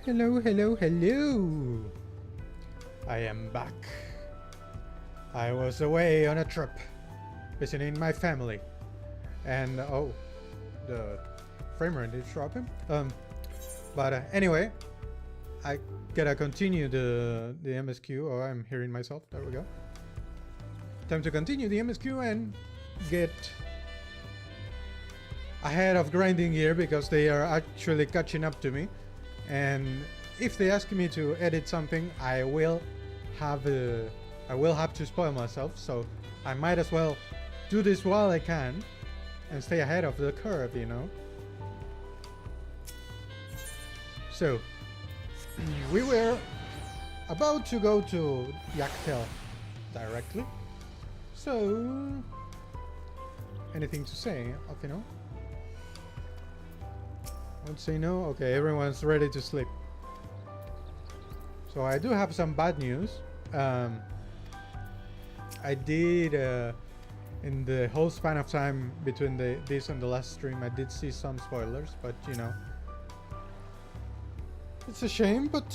Hello, hello, hello. I am back. I was away on a trip, visiting my family. And oh, the frame rate is dropping. But anyway, I gotta continue the MSQ. Oh, I'm hearing myself. There we go. Time to continue the MSQ and get ahead of grinding here because they are actually catching up to me. And if they ask me to edit something, I will have to spoil myself. So I might as well do this while I can and stay ahead of the curve, you know. So we were about to go to Yak'Tel directly. So anything to say, Alfino? I would say no. Okay, everyone's ready to sleep. So I do have some bad news. I did in the whole span of time between this and the last stream, I did see some spoilers, but you know, it's a shame. But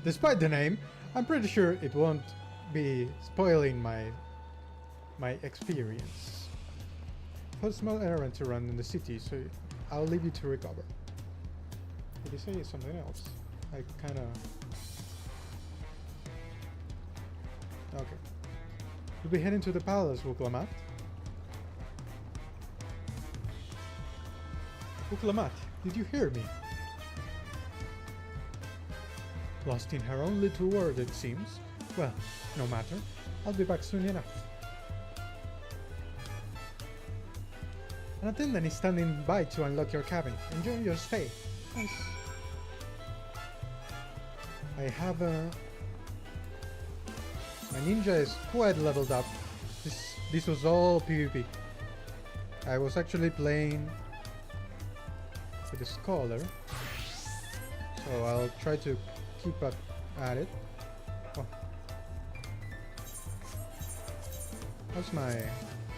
despite the name, I'm pretty sure it won't be spoiling my experience. For a small errand to run in the city, so I'll leave you to recover. Did you say something else? I kinda... Okay. We'll be heading to the palace, Wuklamat. Wuklamat, did you hear me? Lost in her own little world, it seems. Well, no matter. I'll be back soon enough. An attendant is standing by to unlock your cabin. Enjoy your stay. Nice. I have my ninja is quite leveled up. This was all PvP. I was actually playing with a scholar, so I'll try to keep up at it. Oh. How's my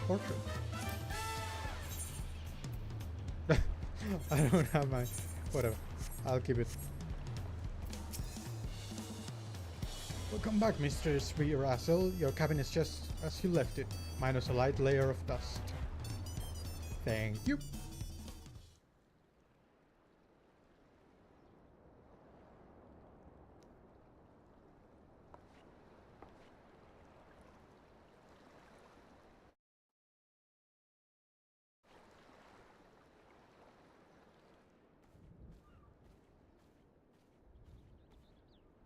portrait? I don't have my... whatever. I'll keep it. Welcome back, Mr. Sri Russell. Your cabin is just as you left it, minus a light layer of dust. Thank you.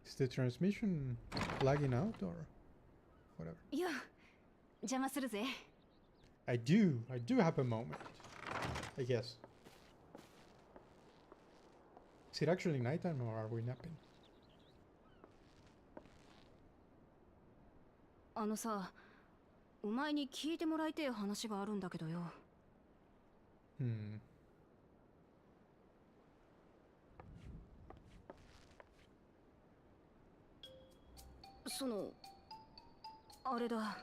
Is the transmission lagging out or whatever? Yeah, 邪魔するぜ。 I do have a moment, I guess. Is it actually nighttime or are we napping? あのさ、お前に聞いてもらいてえ話があるんだけどよ。その、あれだ。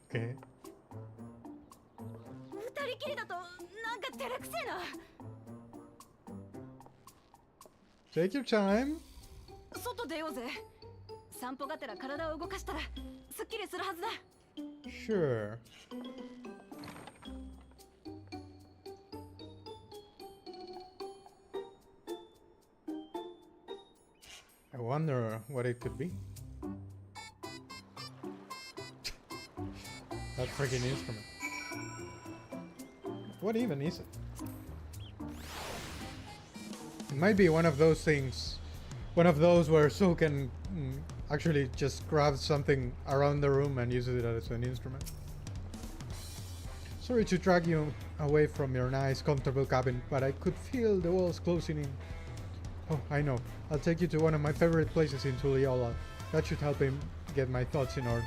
Okay. 二人きりだとなんか照れくせえな。 Take your time. 外出ようぜ。散歩がてら体を動かしたらすっきりするはずだ。 Sure. I wonder what it could be. That freaking instrument. What even is it? It might be one of those things, one of those where Soul can actually just grab something around the room and use it as an instrument. Sorry to drag you away from your nice, comfortable cabin, but I could feel the walls closing in. Oh, I know. I'll take you to one of my favorite places in Tuliola. That should help him get my thoughts in order.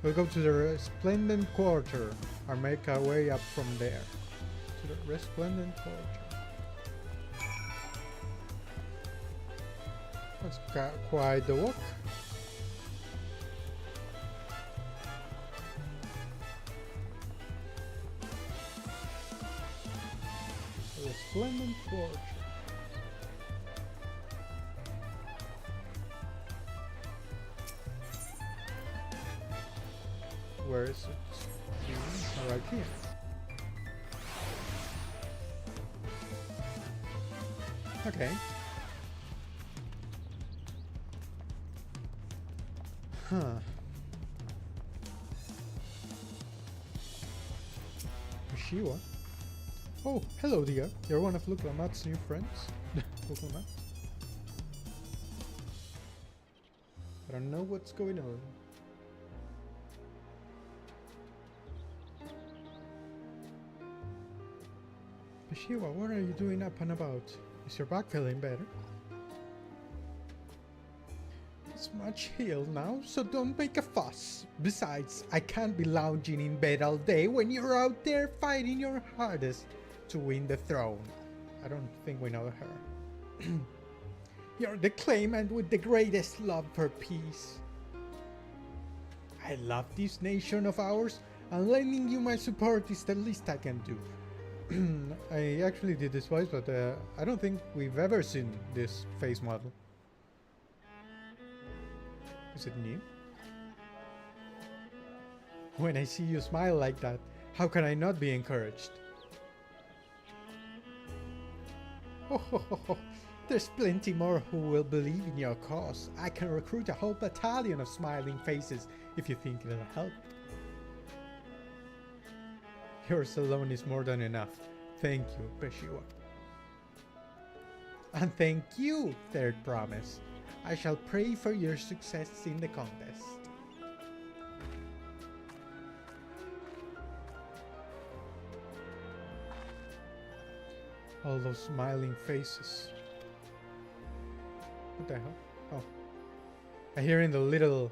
We'll go to the Resplendent Quarter and make our way up from there. To the Resplendent Quarter. That's quite the walk. Resplendent Quarter. Where is it? Right here. Okay. Huh. Shiwa. Oh, hello dear. You're one of Luklamat's new friends? Luklamat? I don't know what's going on. Shiwa, what are you doing up and about? Is your back feeling better? It's much healed now, so don't make a fuss. Besides, I can't be lounging in bed all day when you're out there fighting your hardest to win the throne. I don't think we know her. You're the claimant with the greatest love for peace. I love this nation of ours, and lending you my support is the least I can do. I actually did this voice, but I don't think we've ever seen this face model. Is it new? When I see you smile like that, how can I not be encouraged? Oh, there's plenty more who will believe in your cause. I can recruit a whole battalion of smiling faces if you think it'll help. Yours alone is more than enough. Thank you, Peshiwa. And thank you, Third Promise. I shall pray for your success in the contest. All those smiling faces. What the hell? Oh. I hear in the little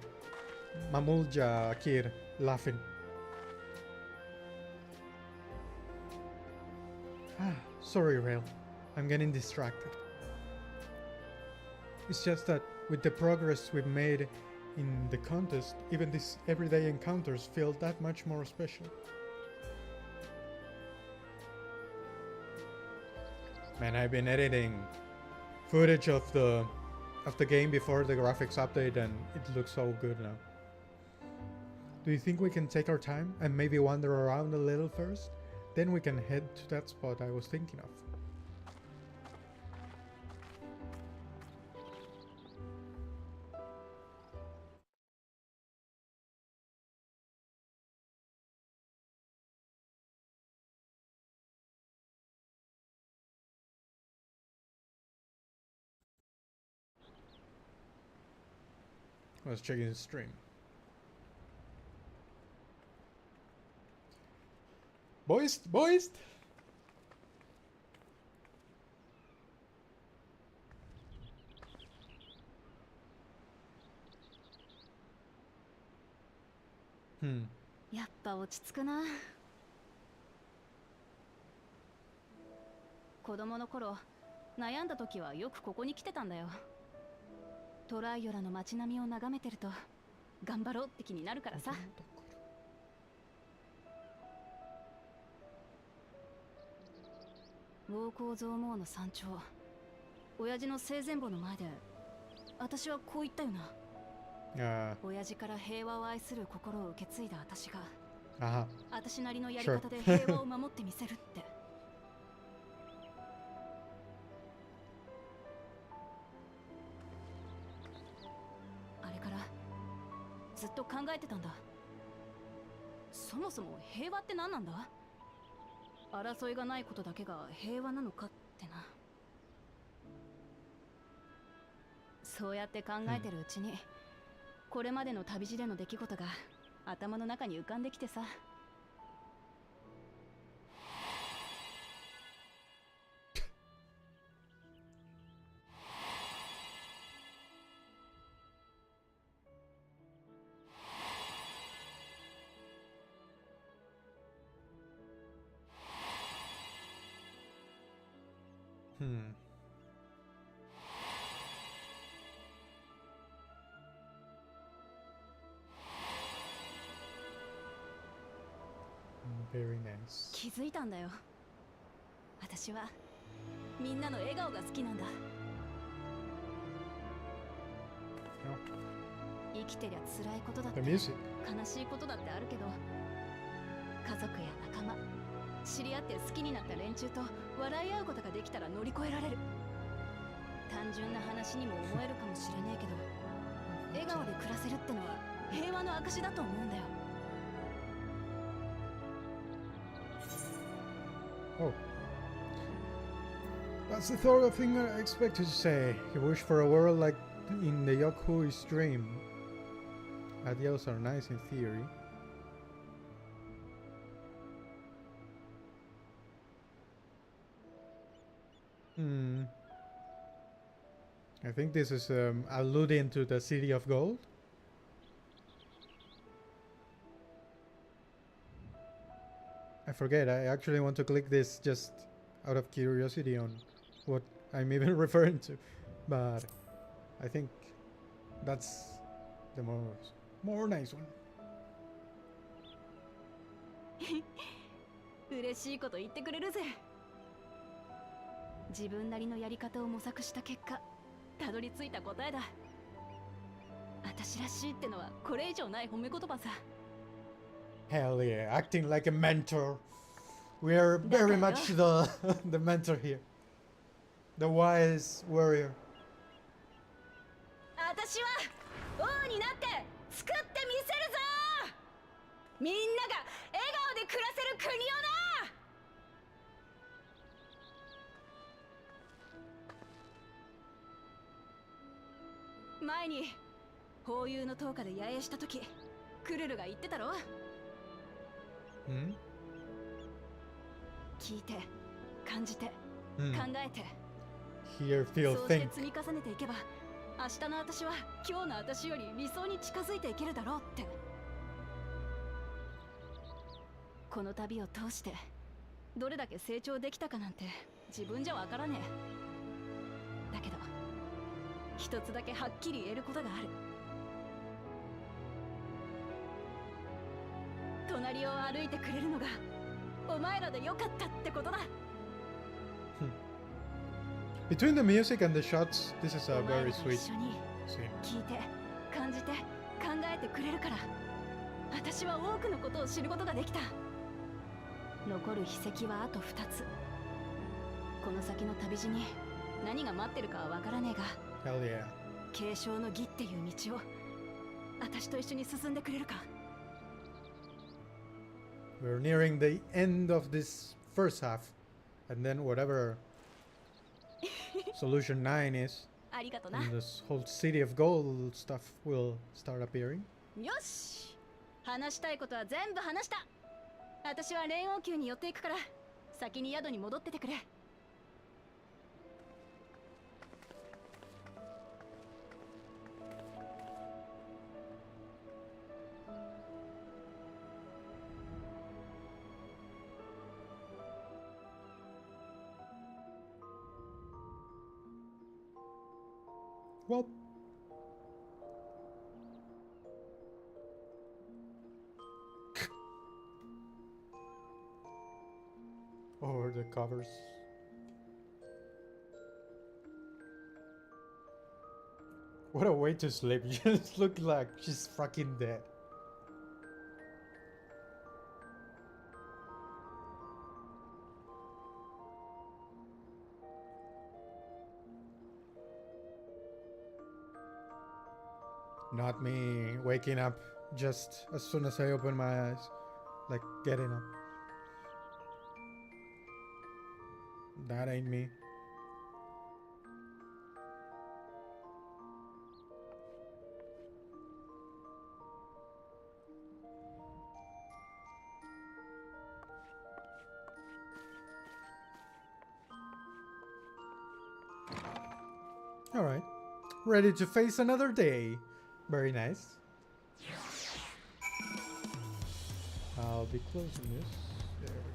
Mamulja kid laughing. Sorry, Rail. I'm getting distracted. It's just that with the progress we've made in the contest, even these everyday encounters feel that much more special. Man, I've been editing footage of the game before the graphics update, and it looks so good now. Do you think we can take our time and maybe wander around a little first? Then we can head to that spot I was thinking of. I was checking the stream. Boys!やっぱ落ち着くな。子供の頃、悩んだ時はよくここに来てたんだよ。トライオラの街並みを眺めてると、頑張ろうって気になるからさ。ウォーコーゾーモーの山頂、親父の生前墓の前で、私はこう言ったよな。親父から平和を愛する心を受け継いだ私が、私なりのやり方で平和を守ってみせるって。あれからずっと考えてたんだ。そもそも平和って何なんだ？争いがないことだけが平和なのかってな。そうやって考えてるうちに、これまでの旅路での出来事が頭の中に浮かんできてさ。Very nice. 気づいたんだよ。私はみんなの笑顔が好きなんだ。生きてりゃ辛いことだって悲しいことだってあるけど、家族や仲間、知り合って好きになった連中と笑い合うことができたら乗り越えられる。単純な話にも思えるかもしれねえけど、笑顔で暮らせるってのは平和の証だと思うんだよ。Oh. That's the sort of thing I expected to say. You wish for a world like in the Yoku's dream. Ideals are nice in theory. I think this is alluding to the City of Gold. I forget, I actually want to click this just out of curiosity on what I'm even referring to, but I think that's the more nice one. 嬉しいこと言ってくれるぜ。自分なりのやり方を模索した結果、たどり着いた答えだ。私らしいってのはこれ以上ない褒め言葉さ。Hell yeah, acting like a mentor. We are very much the mentor here. The wise warrior. 私は王になって作ってみせるぞ。みんなが笑顔で暮らせる国をな。前にホーユーの塔下で野営した時、クルルが言ってたろ。聞いて、感じて、考えて、 Hear, feel, そうして think. 積み重ねていけば、明日の私は今日の私より理想に近づいていけるだろうって。この旅を通してどれだけ成長できたかなんて自分じゃわからねえ。だけど一つだけはっきり言えることがある。隣を歩いてくれるのがお前らでよかったってことだ。Between the music and the shots, this is a very sweet scene. 聞いて、感じて、考えてくれるから、私は多くのことを知ることができた。残る秘跡はあと2つ。この先の旅路に何が待ってるかはわからねえが、 Hell yeah. 継承の儀っていう道を私と一緒に進んでくれるか。 We're nearing the end of this first half, and then whatever Solution 9 is, ありがとな。 and this whole City of Gold stuff will start appearing. よし、話したいことは全部話した。私は霊王宮に寄っていくから、先に宿に戻っててくれ。Well, over the covers. What a way to sleep. You just look like she's fucking dead. Not me waking up just as soon as I open my eyes. Like getting up. That ain't me. Alright. Ready to face another day. Very nice. I'll be closing this. There we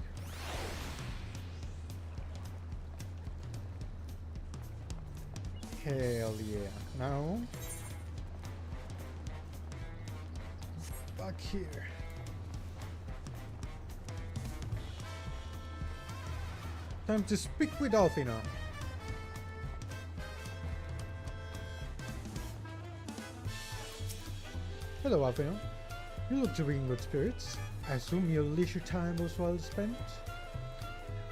Hell yeah. Now, back here. Time to speak with Alfina. Hello, Alfina. You look to be in good spirits. I assume your leisure time was well spent?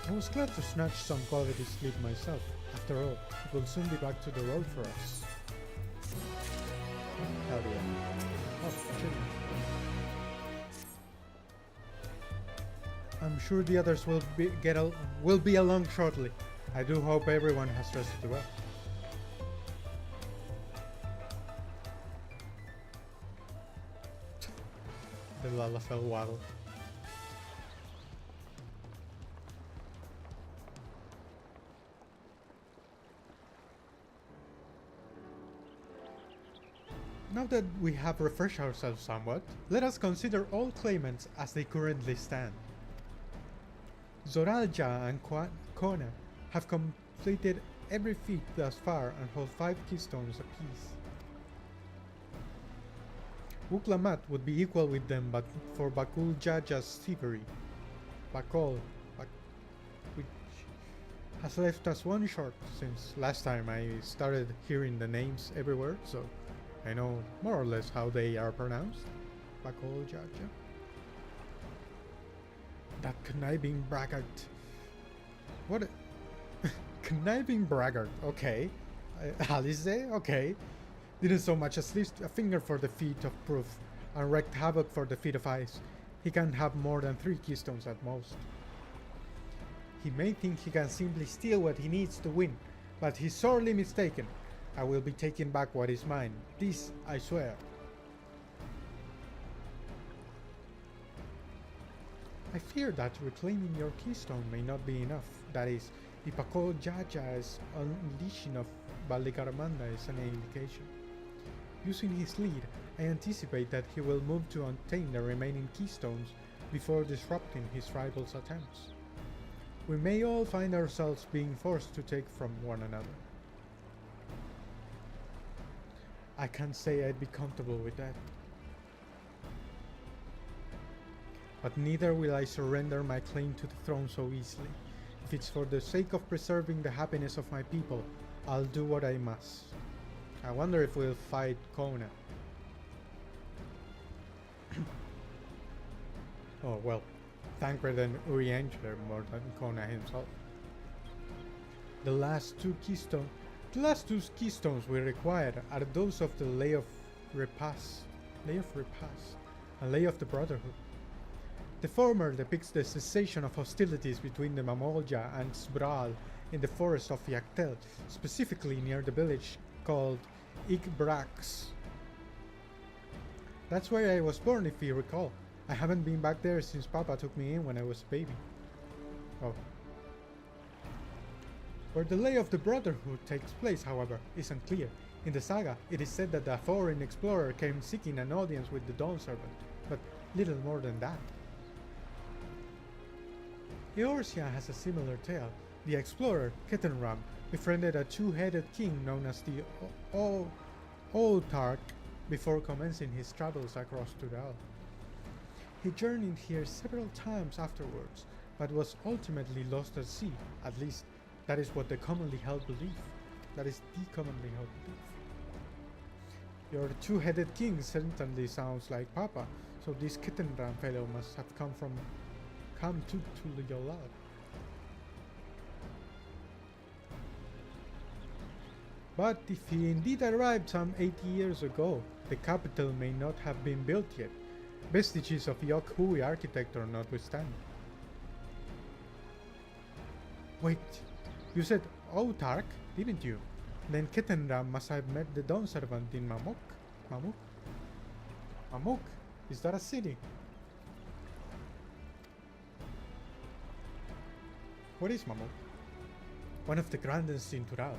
I was glad to snatch some quality sleep myself. After all, it will soon be back to the road for us. Hell yeah. Oh, chilling. I'm sure the others will be along shortly. I do hope everyone has rested well. The Lalafell waddle. Now that we have refreshed ourselves somewhat, let us consider all claimants as they currently stand. Zoralja and Kona have completed every feat thus far and hold 5 keystones apiece. Wuklamat would be equal with them but for Bakul Jaja's thievery. Which has left us one short since last time I started hearing the names everywhere, so I know more or less how they are pronounced. Bakul Jaja. That conniving braggart. What? Conniving braggart, okay. Alice, okay. Didn't so much as lift a finger for the feat of proof, and wreaked havoc for the feat of ice. He can't have more than 3 keystones at most. He may think he can simply steal what he needs to win, but he's sorely mistaken. I will be taking back what is mine. This I swear. I fear that reclaiming your keystone may not be enough. That is, if Bakul Jaja's unleashing of Balikaramanda is an indication. Using his lead, I anticipate that he will move to obtain the remaining keystones before disrupting his rival's attempts. We may all find ourselves being forced to take from one another. I can't say I'd be comfortable with that. But neither will I surrender my claim to the throne so easily. If it's for the sake of preserving the happiness of my people, I'll do what I must. I wonder if we'll fight Kona. Oh well, Thancred and Urianger more than Kona himself. The last two keystones we require are those of the Lay of Repast, and Lay of the Brotherhood. The former depicts the cessation of hostilities between the Mamolja and Sbral in the forest of Yak'Tel, specifically near the village called Ikbrax. That's where I was born, if you recall. I haven't been back there since Papa took me in when I was a baby. Oh. Where the Lay of the Brotherhood takes place, however, is unclear. In the saga, it is said that a foreign explorer came seeking an audience with the Dawn Servant, but little more than that. Eorzea has a similar tale. The explorer, Ketenram, befriended a two-headed king known as the Autarch before commencing his travels across Tural. He journeyed here several times afterwards, but was ultimately lost at sea. At least, that is what the commonly held belief. Your two-headed king certainly sounds like Papa, so this Ketenram fellow must have come to Yolad. But if he indeed arrived some 80 years ago, the capital may not have been built yet, vestiges of Yokhui architecture notwithstanding. Wait, you said Autarch, didn't you? Then Ketenram must have met the Dawn Servant in Mamuk? Mamuk? Is that a city? What is Mamuk? One of the grandest in Tural.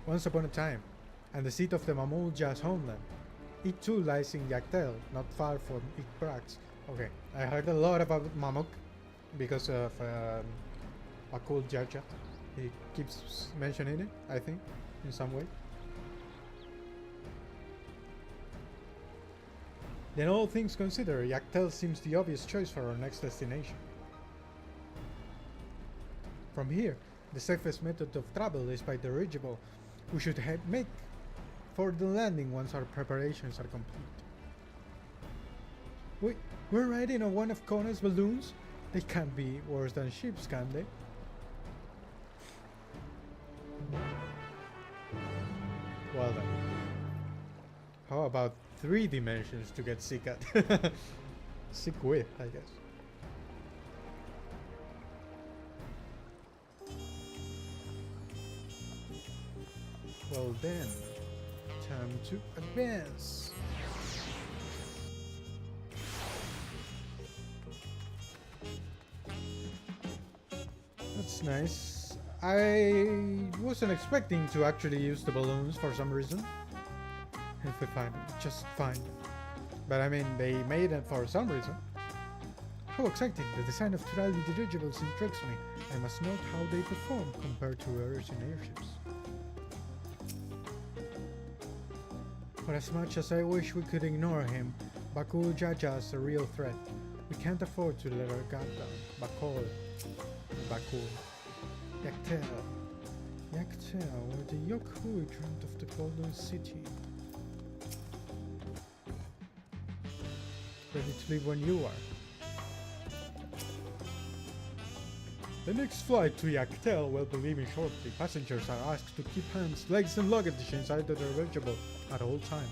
Once upon a time, and the seat of the Mamulja's homeland. It too lies in Yak'Tel, not far from Ikbrax. Okay, I heard a lot about Mamuk because of Bakul Jaja. He keeps mentioning it, I think, in some way. Then all things considered, Yak'Tel seems the obvious choice for our next destination. From here, the safest method of travel is by dirigible. We should make for the landing once our preparations are complete. Wait, we're riding on one of Kona's balloons? They can't be worse than ships, can they? Well then. How about 3 dimensions to get sick at? Sick with, I guess. Well then, time to advance. That's nice. I wasn't expecting to actually use the balloons for some reason. If we find it, just fine. But I mean, they made it for some reason. How exciting! The design of Turali dirigibles intrigues me. I must note how they perform compared to others in airships. For as much as I wish we could ignore him, Baku Jaja is a real threat. We can't afford to let our guard down. Baku. Yak'Tel. Yak'Tel, where the Yokhui dreamt of the Golden City. Ready to leave when you are. The next flight to Yak'Tel will be leaving shortly. Passengers are asked to keep hands, legs and luggage inside the dirigible at all times.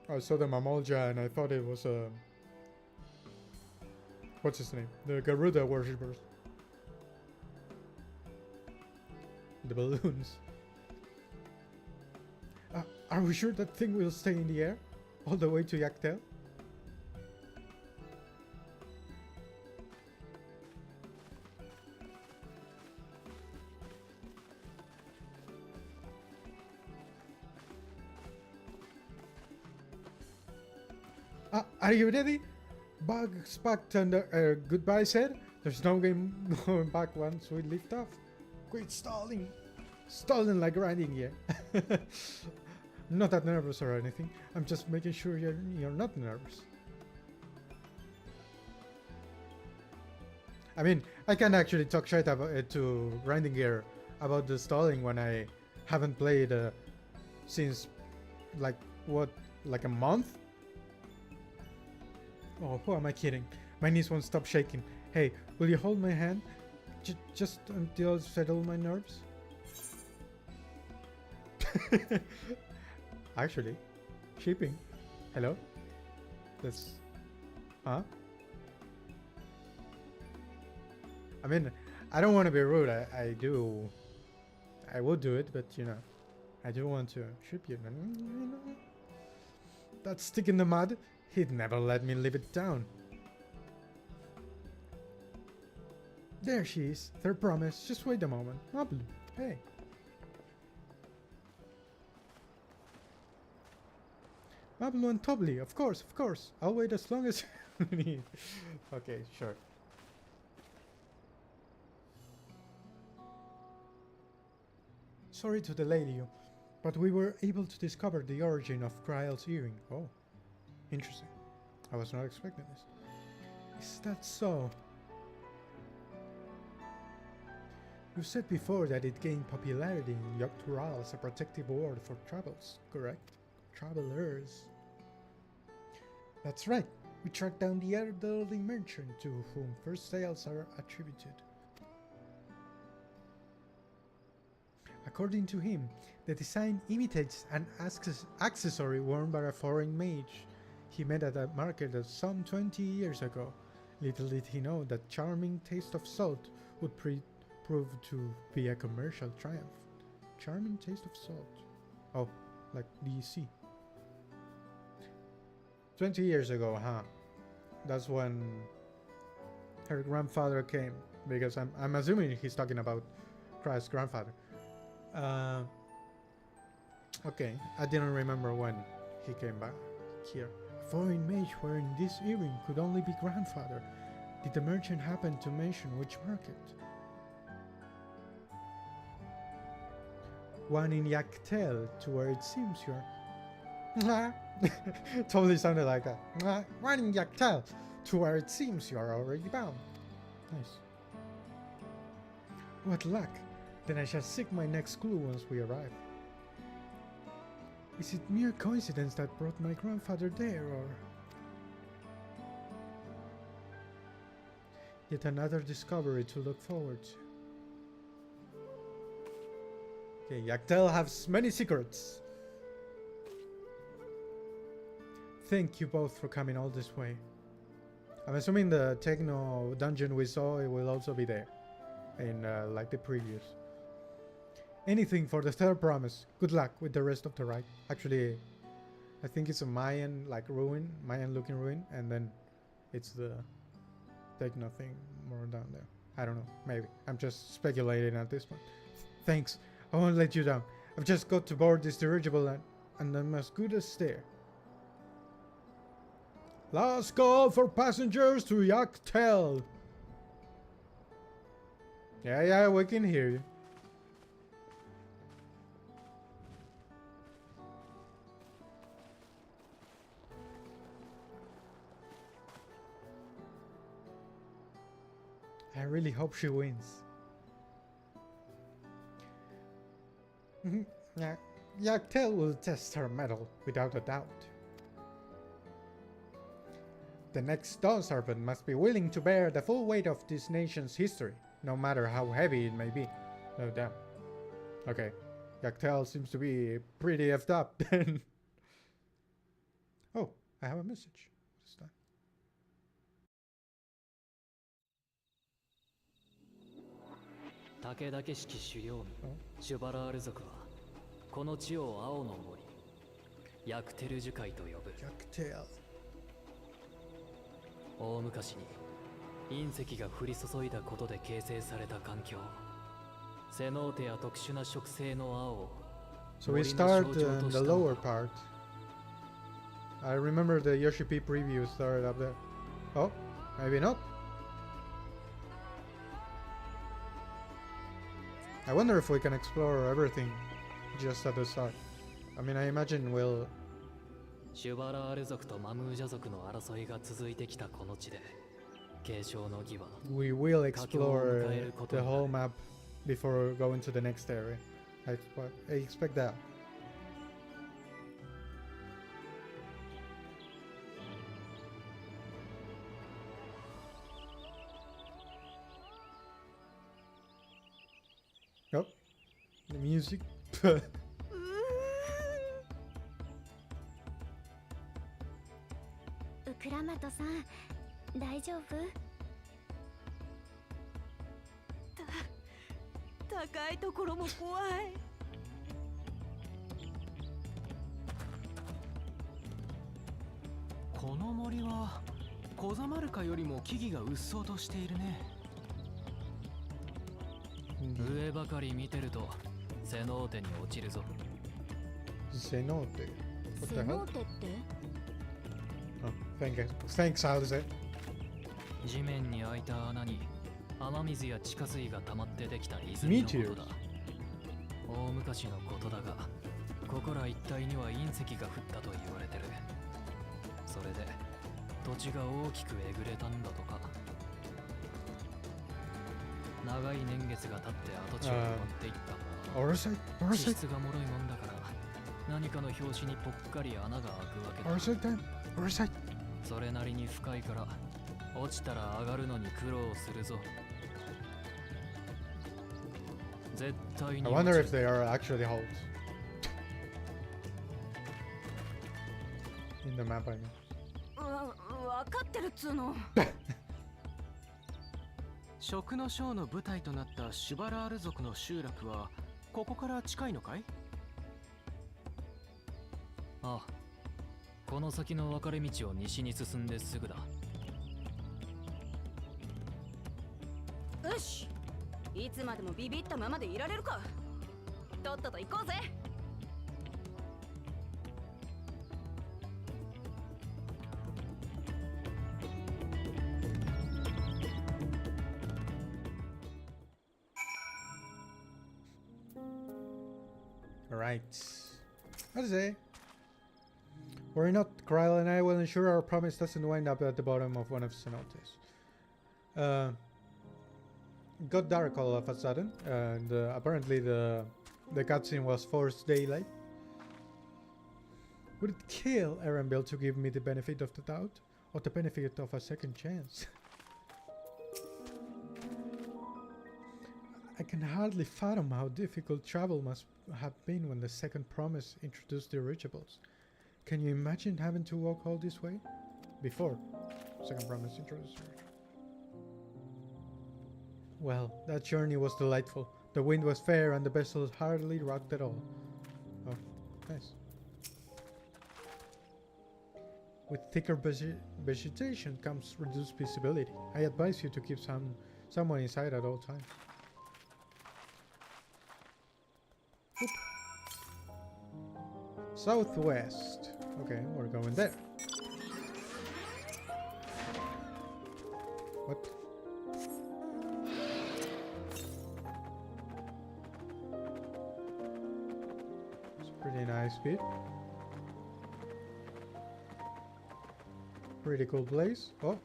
I saw the Mamolja and I thought it was a... what's his name? The Garuda worshippers. The balloons. Are we sure that thing will stay in the air? All the way to Yak'Tel? Are you ready? Bugs packed and goodbye said. There's no game going back once we lift off. Quit stalling. Stalling like riding gear. Not that nervous or anything. I'm just making sure you're not nervous. I mean, I can't actually talk shit about to grinding gear about the stalling when I haven't played since like a month? Oh, who am I kidding? My knees won't stop shaking. Hey, will you hold my hand? Just until I settle my nerves? Actually, shipping. Hello? That's... Huh? I mean, I don't want to be rude. I would do it, but you know, I do want to ship you. That stick in the mud, he'd never let me live it down. There she is, third promise. Just wait a moment. Mablu, hey. Mablu and Tobli, of course. I'll wait as long as you need. Okay, sure. Sorry to delay you, but we were able to discover the origin of Kryle's earring. Oh, interesting. I was not expecting this. Is that so? You said before that it gained popularity in Yak'Tel as a protective ward for travels, correct? Travelers. That's right. We tracked down the elderly merchant to whom first sales are attributed. According to him, the design imitates an accessory worn by a foreign mage he met at a market some 20 years ago. Little did he know that charming taste of salt would prove to be a commercial triumph. Charming taste of salt. Oh, like DC. 20 years ago, huh? That's when her grandfather came, because I'm assuming he's talking about Christ's grandfather. Okay, I didn't remember when he came back here. A foreign mage wearing this earring could only be grandfather. Did the merchant happen to mention which market? One in Yak'Tel to where it seems you're... Totally sounded like that. One in Yak'Tel to where it seems you are already bound. Nice. What luck! Then I shall seek my next clue once we arrive. Is it mere coincidence that brought my grandfather there, or... Yet another discovery to look forward to. Okay, Yak'Tel has many secrets. Thank you both for coming all this way. I'm assuming the techno dungeon we saw, it will also be there. In like the previous. Anything for the third promise. Good luck with the rest of the ride. Actually, I think it's a Mayan like ruin, Mayan looking ruin, and then it's the techno thing more down there. I don't know, maybe. I'm just speculating at this point. Thanks, I won't let you down. I've just got to board this dirigible and I'm as good as there. Last call for passengers to Yak'Tel. Yeah, we can hear you. I really hope she wins. Yak'Tel will test her mettle, without a doubt. The next Dawn Servant must be willing to bear the full weight of this nation's history, no matter how heavy it may be. No doubt. Okay. Yak'Tel seems to be pretty effed up then. Oh, I have a message. What is that? 武田家式狩猟民シュバラール族はこの地を青の森ヤクテル樹海と呼ぶ。Yak'Tel. 大昔に隕石が降り注いだことで形成された環境、セノーテや特殊な植生の青を So we start in the lower part. I remember the Yoshi P preview started up there. Oh, maybe not. I wonder if we can explore everything just at the start. I mean, I imagine we'll... シュバラール族とマムージャ族の争いが続いてきたこの地で継承の儀は We will explore the whole map before going to the next area. I expect that. Oh, the music. ウクラマトさん、大丈夫？高いところも怖い。この森はコザマルカよりも木々がうっそうとしているね。上ばかり見てるとセノーテに落ちるぞ。セノーテ。セノーテって？ Thanks, Halsey. 地面に開いた穴に雨水や地下水が溜まってできた泉のことだ。大昔のことだが、ここら一帯には隕石が降ったと言われてる。それで土地が大きくえぐれたんだとか。長い年月が経って跡地を埋まっていったものの、地質が脆いもんだから何かの拍子にぽっかり穴が開くわけだ。それなりに深いから落ちたら上がるのに苦労するぞ。絶対に I wonder if they are actually holes in the map. I mean. わかってるっつうの。食のショーの舞台となったシュバラール族の集落はここから近いのかい？ああ、この先の分かれ道を西に進んですぐだ。よし、いつまでもビビったままでいられるか。とっとと行こうぜ。Alright. What is it? Worry not, Kryle and I will ensure our promise doesn't wind up at the bottom of one of the cenotes. Got dark all of a sudden, and apparently the cutscene was forced daylight. Would it kill Erenbill to give me the benefit of the doubt? Or the benefit of a second chance? I can hardly fathom how difficult travel must have been when the second promise introduced the irreachables. Can you imagine having to walk all this way? Before second promise introduced the irreachables. Well, that journey was delightful. The wind was fair and the vessel hardly rocked at all. Oh, nice. With thicker vegetation comes reduced visibility. I advise you to keep someone inside at all times. Oop. Southwest. Okay, we're going there. What? It's a pretty nice bit. Pretty cool place. Oh.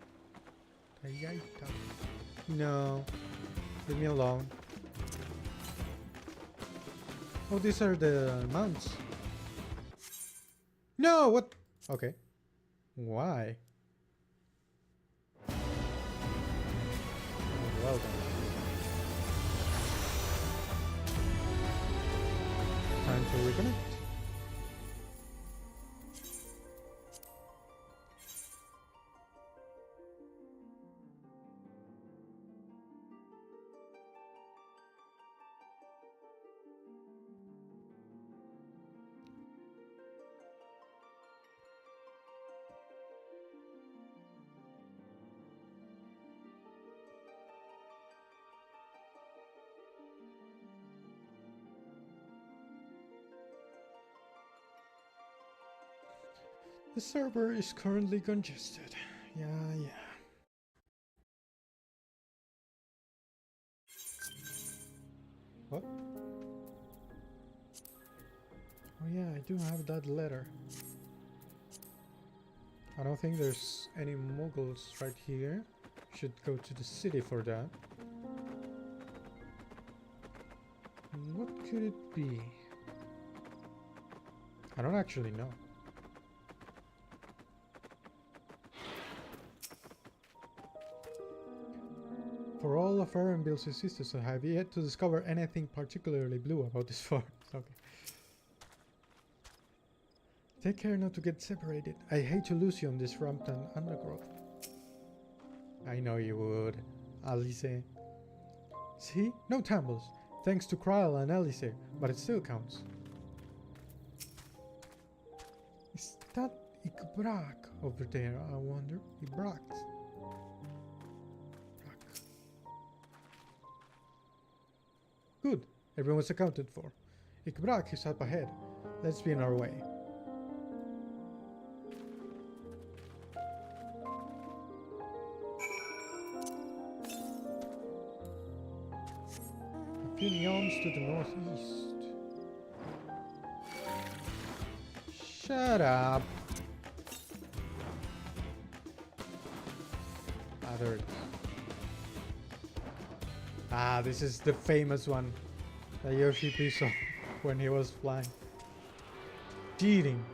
No. Leave me alone. Oh, these are the mounts. No, what? Okay. Why? Well done. Time to reconnect. The server is currently congested. Yeah. What? Oh yeah, I do have that letter. I don't think there's any Muggles right here. Should go to the city for that. What could it be? I don't actually know. For all of Erenbill's existence, I have yet to discover anything particularly blue about this forest. Okay. Take care not to get separated. I hate to lose you on this rampant undergrowth. I know you would, Alice. See? No tumbles. Thanks to Kryle and Alice, but it still counts. Is that Ikbrak over there, I wonder? Ikbrak. Good. Everyone's accounted for. Ikbrak is up ahead. Let's be on our way. A few neons to the northeast. Shut up. Ah, there it is. Ah, this is the famous one that Yoshi saw when he was flying. Cheating.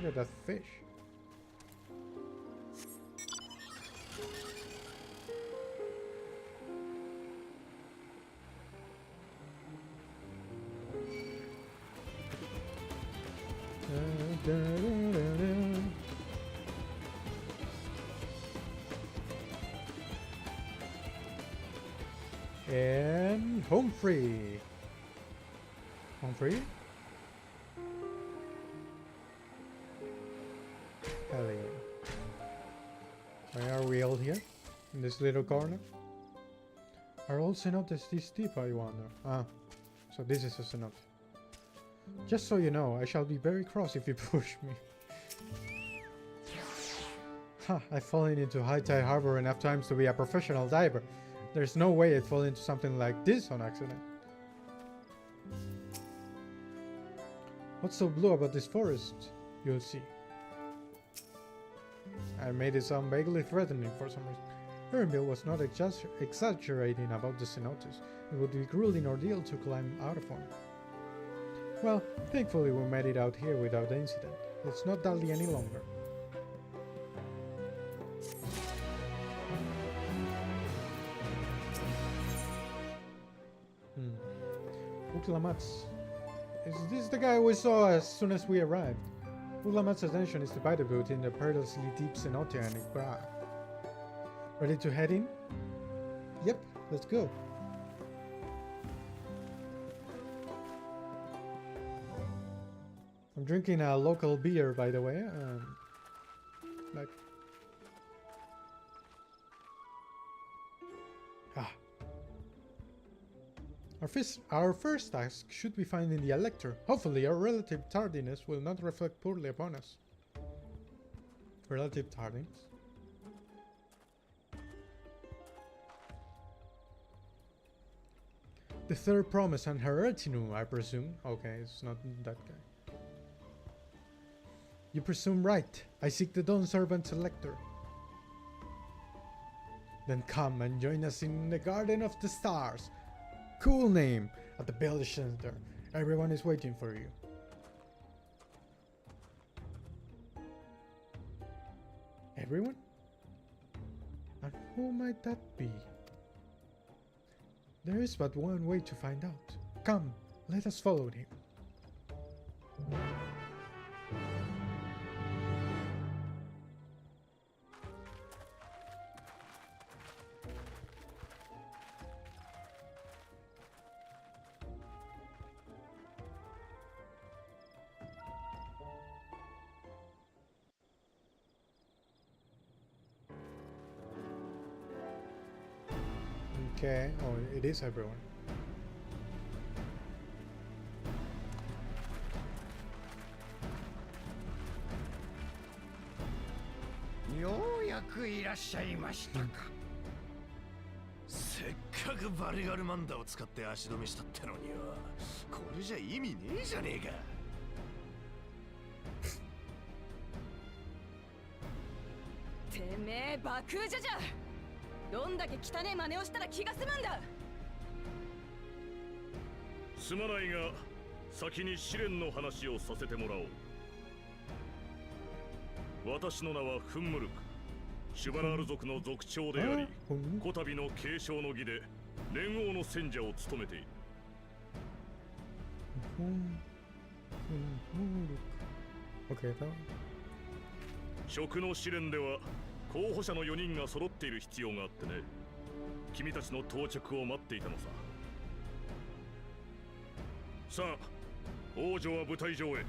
Look at that fish. And home free. Home free? Hell yeah. Why are we all here? In this little corner? Are all cenotes this deep, I wonder? Ah, so this is a cenote. Just so you know, I shall be very cross if you push me. Ha, I've fallen into High Tide Harbor enough times to be a professional diver. There's no way I'd fall into something like this on accident. What's so blue about this forest? You'll see. I made it sound vaguely threatening for some reason. Hermil was not exaggerating about the cenotes. It would be a grueling ordeal to climb out of one. Well, thankfully we made it out here without incident. Let's not dally any longer. Uklamat's. Is this the guy we saw as soon as we arrived? Uklamat's attention is divided between the perilously deep cenote and Ibra. Ready to head in? Yep, let's go. I'm drinking a local beer, by the way. Like, Our first task should be finding the elector. Hopefully our relative tardiness will not reflect poorly upon us. Relative tardiness? The third promise and her retinue, I presume. Okay, it's not that guy. You presume right. I seek the Dawn Servant's elector. Then come and join us in the Garden of the Stars. Cool name. At the village center. Everyone is waiting for you. Everyone? And who might that be? There is but one way to find out. Come, let us follow him. Okay, oh, it is everyone. Bakuja. どんだけ汚ねえ真似をしたら気が済むんだ。すまないが、先に試練の話をさせてもらおう。私の名はフンムルク。シュバラール族の族長であり、こたびの継承の儀で連王の選者を務めている。職の試練では候補者の4人が揃っている必要があってね。君たちの到着を待っていたのさ。さあ、王女は舞台上へ。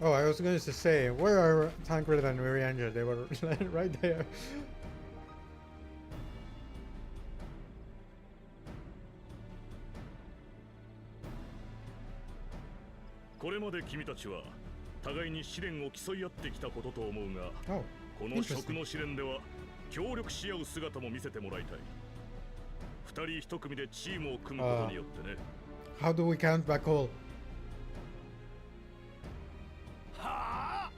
Oh, I was going to say, where are Tancred and Mirianja? They were right there. これまで君たちは互いに試練を競い合ってきたことと思うが、この職の試練では協力し合う姿も見せてもらいたい。二人一組でチームを組むことによってね。How do we count back all? はあ、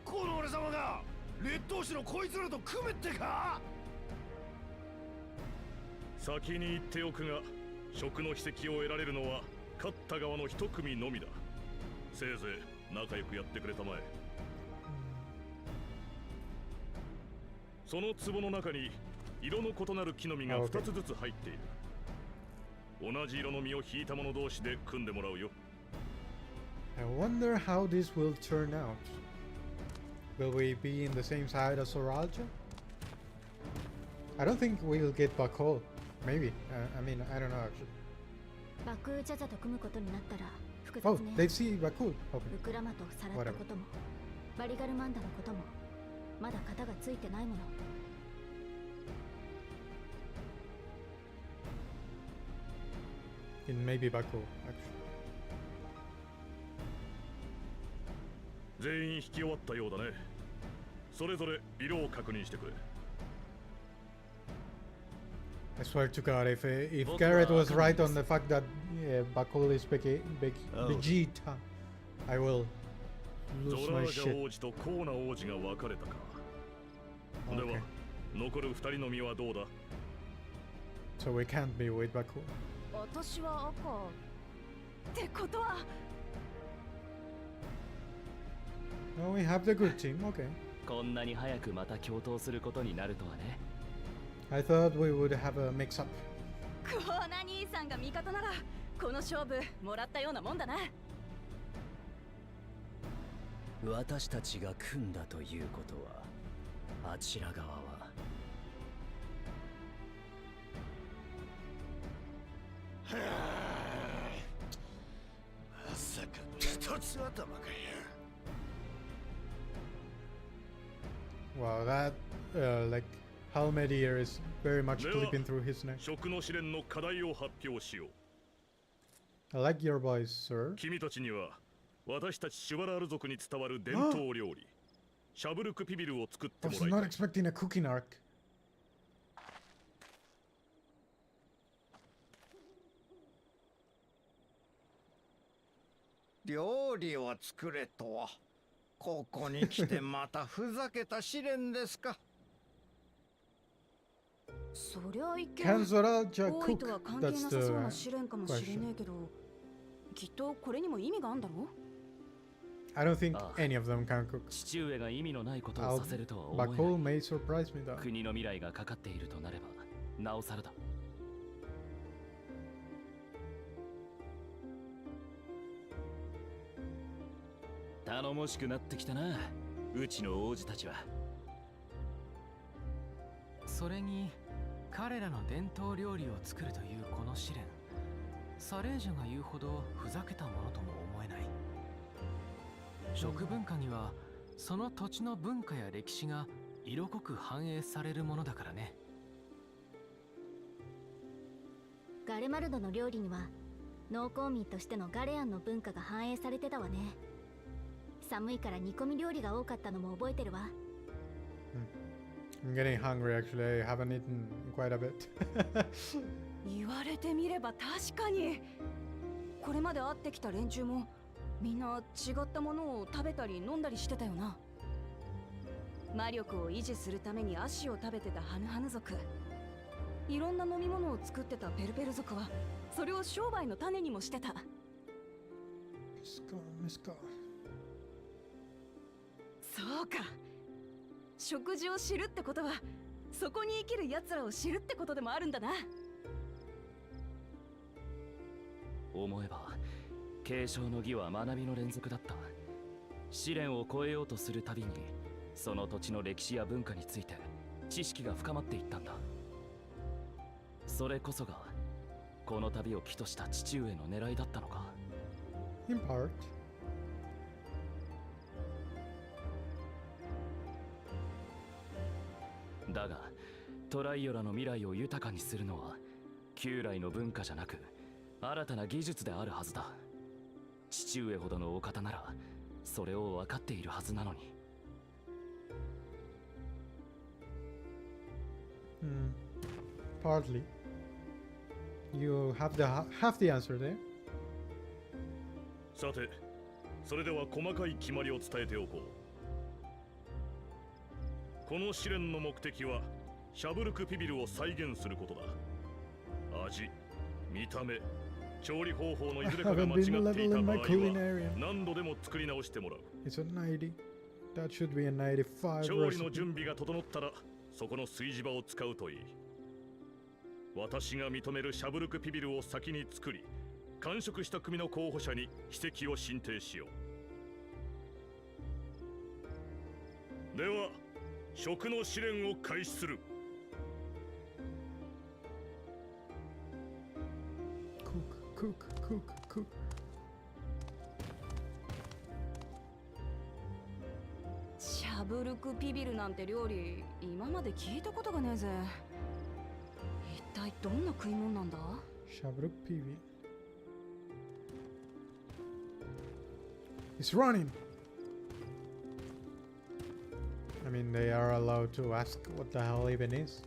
この俺様が劣等種のこいつらと組めってか。先に言っておくが、職の秘跡を得られるのは勝った側の一組のみだ。せいぜい仲良くやってくれたまえ。その壺の中に色の異なる木の実が2つずつ入っている。同じ色の実を引いた者同士で組んでもらうよ。I wonder how this will turn out. Will we be in the same side as Oralja? I don't think we'll get Bakol. Maybe. I mean, I don't know actually. バクージャザと組むことになったら複 Oh, 雑ね。 they see Bakul. ウ Okay. クラマとサラットこともバリガルマンダのこともまだ型がついてないもの。It may be Bakul, actually. 全員引き終わったようだね。それぞれ色を確認してくれ。 I swear to God, if Garrett was right on the fact that Bakul is Vegeta, I will lose ゾ my ラージャ shit. 王子とコーナ王子が分かれたか。で Okay. は残る2人の身はどうだ。 So we can't be with Bakul. 私は赤ってことは No, we have the good team. Okay. こんなに早くまた共闘することになるとはね。 I thought we would have a mix-up. コーナ兄さんが味方ならこの勝負もらったようなもんだな。私たちが組んだということは、あちら側はまさか一つ頭かよ。 Wow, that like helmet ear is very much では clipping through his neck. 食の試練の課題を発表しよう。 I like your voice, sir. 君たちには私たちシュバラール族に伝わる伝統料理シャブルクピビルを作って I も was らい not たい。 expecting a cooking arc. 料理を作れとは、ここに来てまたふざけた試練ですか。そりゃ一見 Can Zoraja 多いとは cook? 関係 That's なさそう the な試練かもしれねえけど、きっとこれにも意味があるんだろ I don't think あ any of them can cook. 父上が意味のないことをさせるとは思えない。 Bakul may surprise me though. 国の未来がかかっているとなれば、なおさらだ。頼もしくなってきたな、うちの王子たちは。それに彼らの伝統料理を作るというこの試練、サレージャが言うほどふざけたものとも思えない。食文化にはその土地の文化や歴史が色濃く反映されるものだからね。ガレマルドの料理には農耕民としてのガレアンの文化が反映されてたわね。寒いから煮込み料理が多かったのも覚えてるわ。 I'm getting hungry actually. I haven't eaten in quite a bit. 言われてみれば確かにこれまで会ってきた連中もみんな違ったものを食べたり飲んだりしてたよな。魔力を維持するために足を食べてたハヌハヌ族、いろんな飲み物を作ってたペルペル族はそれを商売の種にもしてた。 Miska. そうか、食事を知るってことはそこに生きる奴らを知るってことでもあるんだな。思えば継承の儀は学びの連続だった。試練を超えようとするたびにその土地の歴史や文化について知識が深まっていったんだ。それこそがこの旅を起とした父上の狙いだったのか。 In part. だがトライオラの未来を豊かにするのは旧来の文化じゃなく新たな技術であるはずだ。父上ほどのお方ならそれを分かっているはずなのに。Partly. You have the answer there. さてそれでは細かい決まりを伝えておこう。この試練の目的はシャブルクピビルを再現することだ。味、見た目、調理方法のいずれかが間違っていた場合は何度でも作り直してもらう。 It's a 90. That should be a 95. 調理の recipe. 準備が整ったらそこの炊事場を使うといい。私が認めるシャブルクピビルを先に作り、完食した組の候補者に筆跡を進呈しよう。では食の試練を開始する。 Cook. シャブルクピビルなんて料理今まで聞いたことがねえぜ。一体どんな食い物なんだ？ Shabruk PV. He's running. I mean, they are allowed to ask what the hell even is.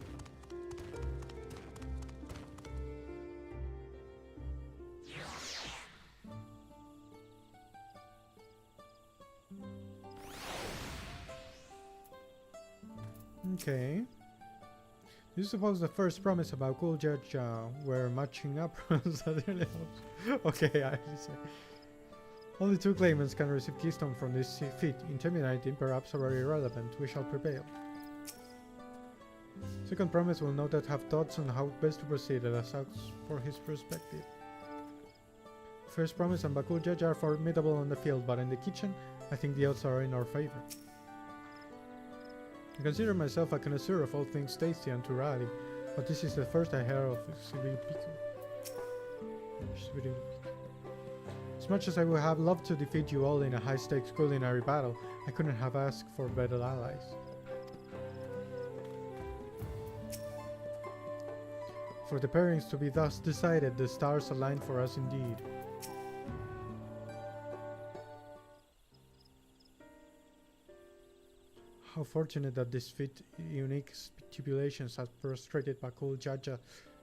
Okay. You suppose the first promise about cool judge were matching up? Okay, I see. Only 2 claimants can receive keystone from this feat. Intimidating, perhaps, or irrelevant. We shall prevail. Second promise will no doubt have thoughts on how best to proceed and asks for his perspective. First promise and Bakul Judge are formidable on the field, but in the kitchen, I think the odds are in our favor. I consider myself a connoisseur of all things tasty and turari, but this is the first I hear of Sibiri. As much as I would have loved to defeat you all in a high-stakes culinary battle, I couldn't have asked for better allies. For the pairings to be thus decided, the stars aligned for us indeed. How fortunate that this fit unique stipulations has frustrated Bakul Jaja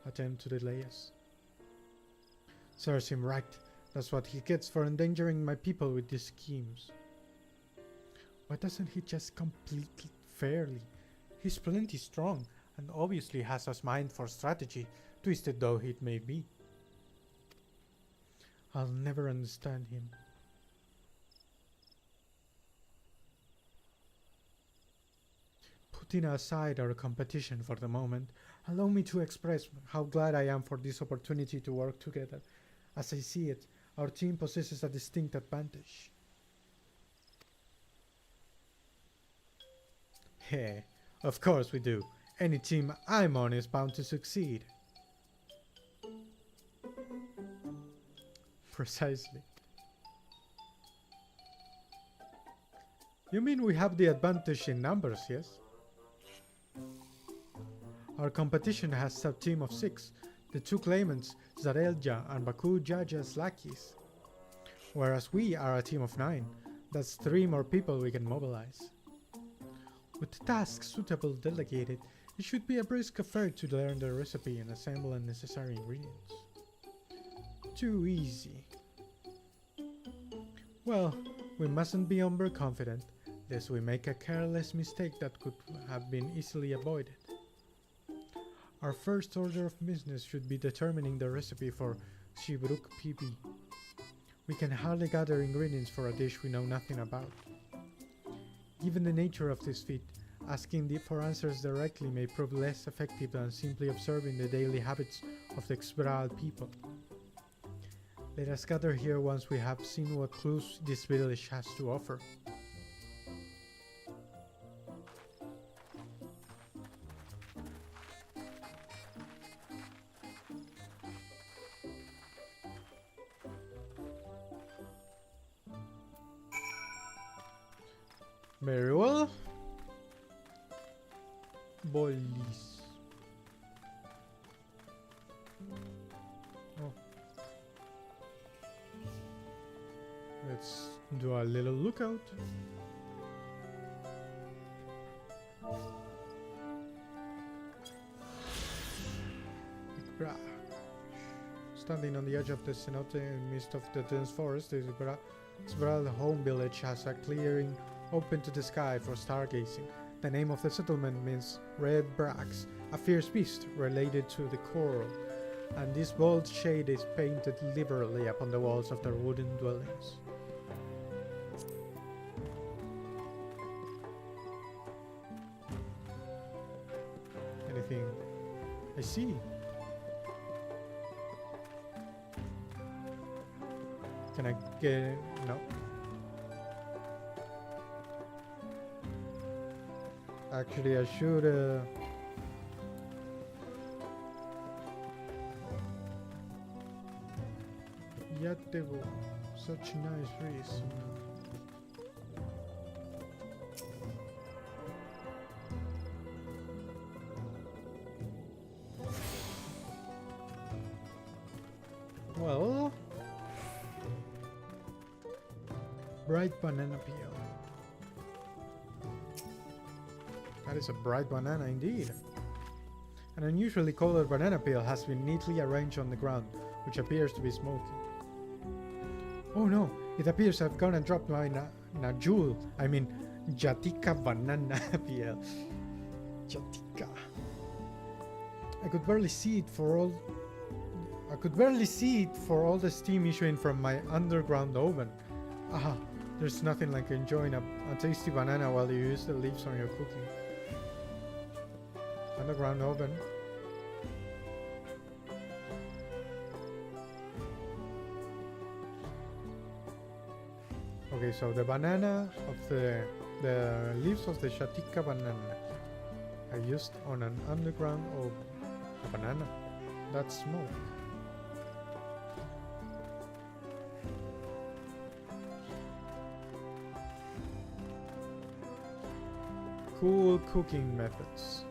attempt to delay us. Serves him right. That's what he gets for endangering my people with these schemes. Why doesn't he just complete fairly? He's plenty strong and obviously has a mind for strategy, twisted though it may be. I'll never understand him. Putting aside our competition for the moment, allow me to express how glad I am for this opportunity to work together. As I see it, our team possesses a distinct advantage. Hey, of course we do. Any team I'm on is bound to succeed. Precisely. You mean we have the advantage in numbers, yes? Our competition has a team of 6, the 2 claimants, Zarelja and Bakul Jaja's lackeys. Whereas we are a team of 9, that's 3 more people we can mobilize. With tasks suitable delegated, it should be a brisk affair to learn the recipe and assemble the necessary ingredients. Too easy. Well, we mustn't be overconfident, lest we make a careless mistake that could have been easily avoided. Our first order of business should be determining the recipe for Shibruk PB. We can hardly gather ingredients for a dish we know nothing about. Given the nature of this feat, asking for answers directly may prove less effective than simply observing the daily habits of the Xbral people. Let us gather here once we have seen what clues this village has to offer. Very well. Boilies. Oh. Let's do a little lookout. Standing on the edge of the cenote in the midst of the dense forest, the Xbral home village has a clearing open to the sky for stargazing. The name of the settlement means red brax, a fierce beast related to the coral, and this bold shade is painted liberally upon the walls of their wooden dwellings. Anything I see? Can I get... no. Actually, I should Yak'Tel, such nice trees. Well, bright banana peel. That is a bright banana indeed. An unusually colored banana peel has been neatly arranged on the ground, which appears to be smoking. Oh no, it appears I've gone and dropped my Najul, Jatika banana peel. Jatika. I could barely see it for all the steam issuing from my underground oven. Aha, there's nothing like enjoying a tasty banana while you use the leaves on your cooking. Underground oven. Okay, so the banana of the leaves of the Shatika banana are used on an underground oven. A banana. That's smoke. Cool cooking methods.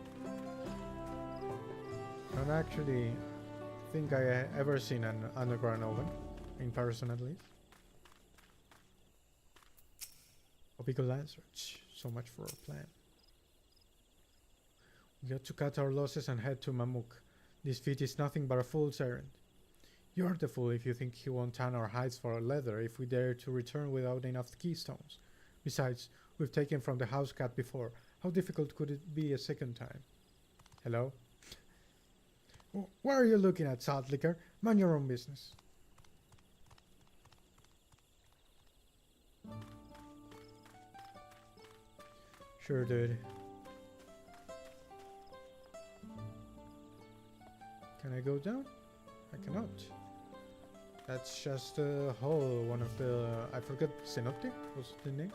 I don't actually think I ever seen an underground oven, in person at least. Opical answers. So much for our plan. We got to cut our losses and head to Mamuk. This feat is nothing but a fool's errand. You're the fool if you think he won't tan our hides for leather if we dare to return without enough keystones. Besides, we've taken from the house cat before. How difficult could it be a second time? Hello? Why are you looking at, salt liquor? Mind your own business. Sure, dude. Can I go down? I cannot. That's just a hole. One of the... I forgot. Cenote was the name.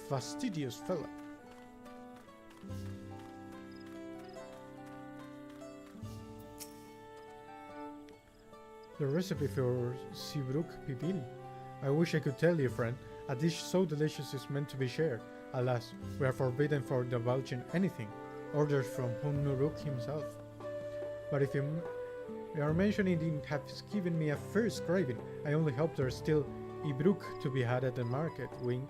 Fastidious fella. The recipe for Sibruk Pipil. I wish I could tell you, friend. A dish so delicious is meant to be shared. Alas, we are forbidden for divulging anything. Orders from Nuruk himself. But if you are mentioning it has given me a first craving, I only hope there's still Ibruk to be had at the market. Wink.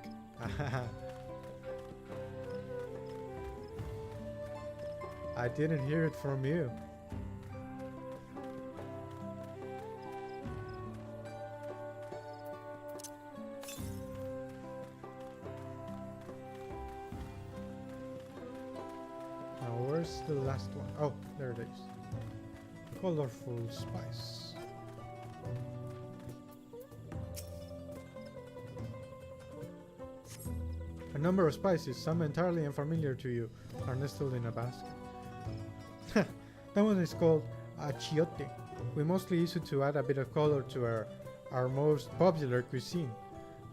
I didn't hear it from you. Now where's the last one? Oh, there it is. Colorful spice. A number of spices, some entirely unfamiliar to you, are nestled in a basket. That one is called achiote. We mostly use it to add a bit of color to our most popular cuisine,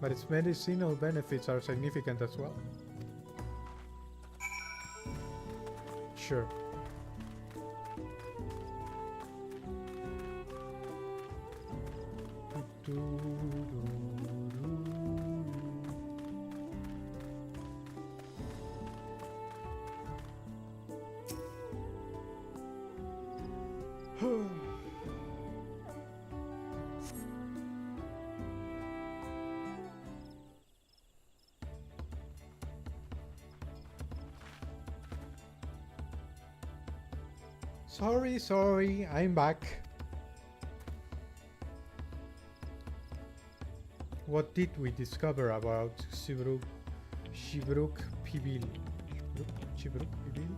but its medicinal benefits are significant as well. Sure. Sorry, I'm back. What did we discover about Shibruk Pibil? Shibruk Pibil?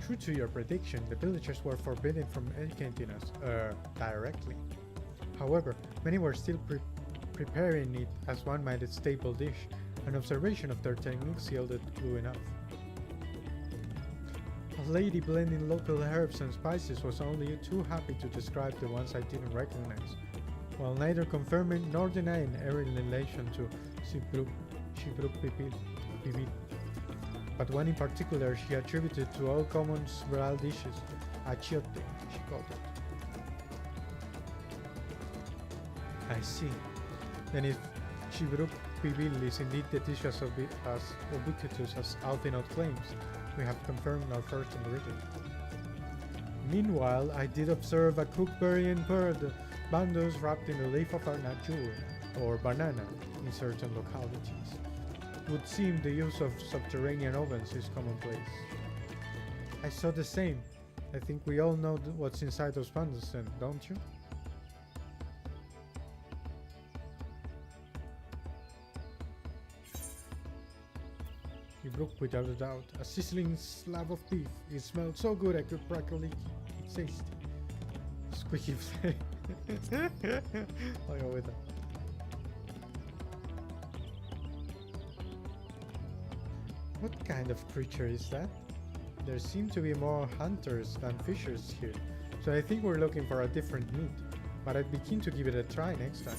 True to your prediction, the villagers were forbidden from educating us directly. However, many were still preparing it as one might a staple dish. An observation of their techniques yielded clue enough. A lady blending local herbs and spices was only too happy to describe the ones I didn't recognize, while neither confirming nor denying any relation to Shibruk Pipil. But one in particular she attributed to all common rural dishes, achiote, she called it. I see. Then if Shibruk Pipil is indeed the dish as ubiquitous as Altinot claims, we have confirmed our first ingredient. Meanwhile, I did observe a cook burying bird, bandos wrapped in the leaf of our najul. or banana in certain localities. Would seem the use of subterranean ovens is commonplace. I saw the same. I think we all know what's inside those pandas then, don't you? Ibruk, without a doubt. A sizzling slab of beef. It smelled so good I could practically taste it. Squeaky flame. I'll go with that. What kind of creature is that? There seem to be more hunters than fishers here, so I think we're looking for a different meat, but I'd be keen to give it a try next time.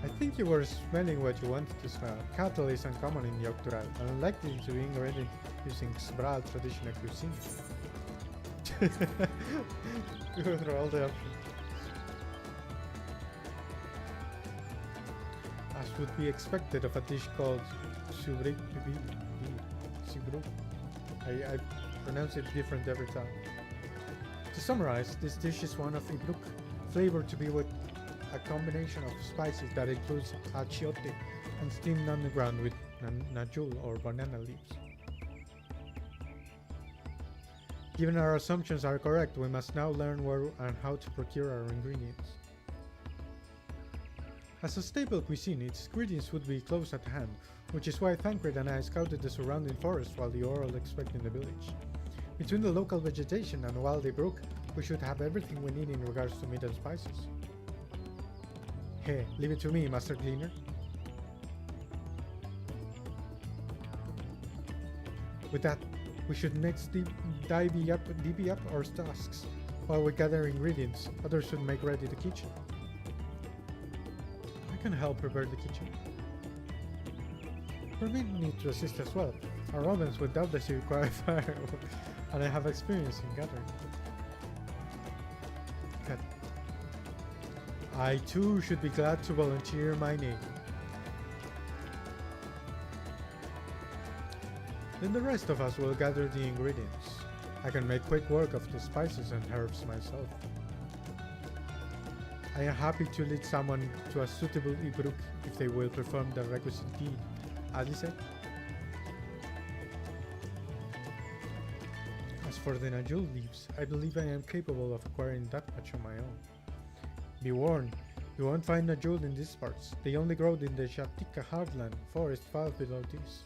I think you were smelling what you wanted to smell. Cattle is uncommon in Yak'Tel, and unlikely to be ingrained using Sbral traditional cuisine. Go through all the options. As would be expected of a dish called Subruk. I pronounce it different every time. To summarize, this dish is one of Ibruk, flavored to be with a combination of spices that includes achiote and steamed underground with najul or banana leaves. Given our assumptions are correct, we must now learn where and how to procure our ingredients. As a staple cuisine, its ingredients would be close at hand, which is why Thancred and I scouted the surrounding forest while the Oral expected the village. Between the local vegetation and Wildy Brook, we should have everything we need in regards to meat and spices. Hey, leave it to me, Master Cleaner. With that, we should next divvy up our tasks. While we gather ingredients, others should make ready the kitchen. I can help prepare the kitchen. We need to assist as well. Our ovens would doubtless require fire, and I have experience in gathering. Cut. I too should be glad to volunteer my name. Then the rest of us will gather the ingredients. I can make quick work of the spices and herbs myself. I am happy to lead someone to a suitable Ibruk if they will perform the requisite deed. As you said. As for the najul leaves, I believe I am capable of acquiring that much on my own. Be warned, you won't find najul in these parts. They only grow in the Shatika heartland forest far below this.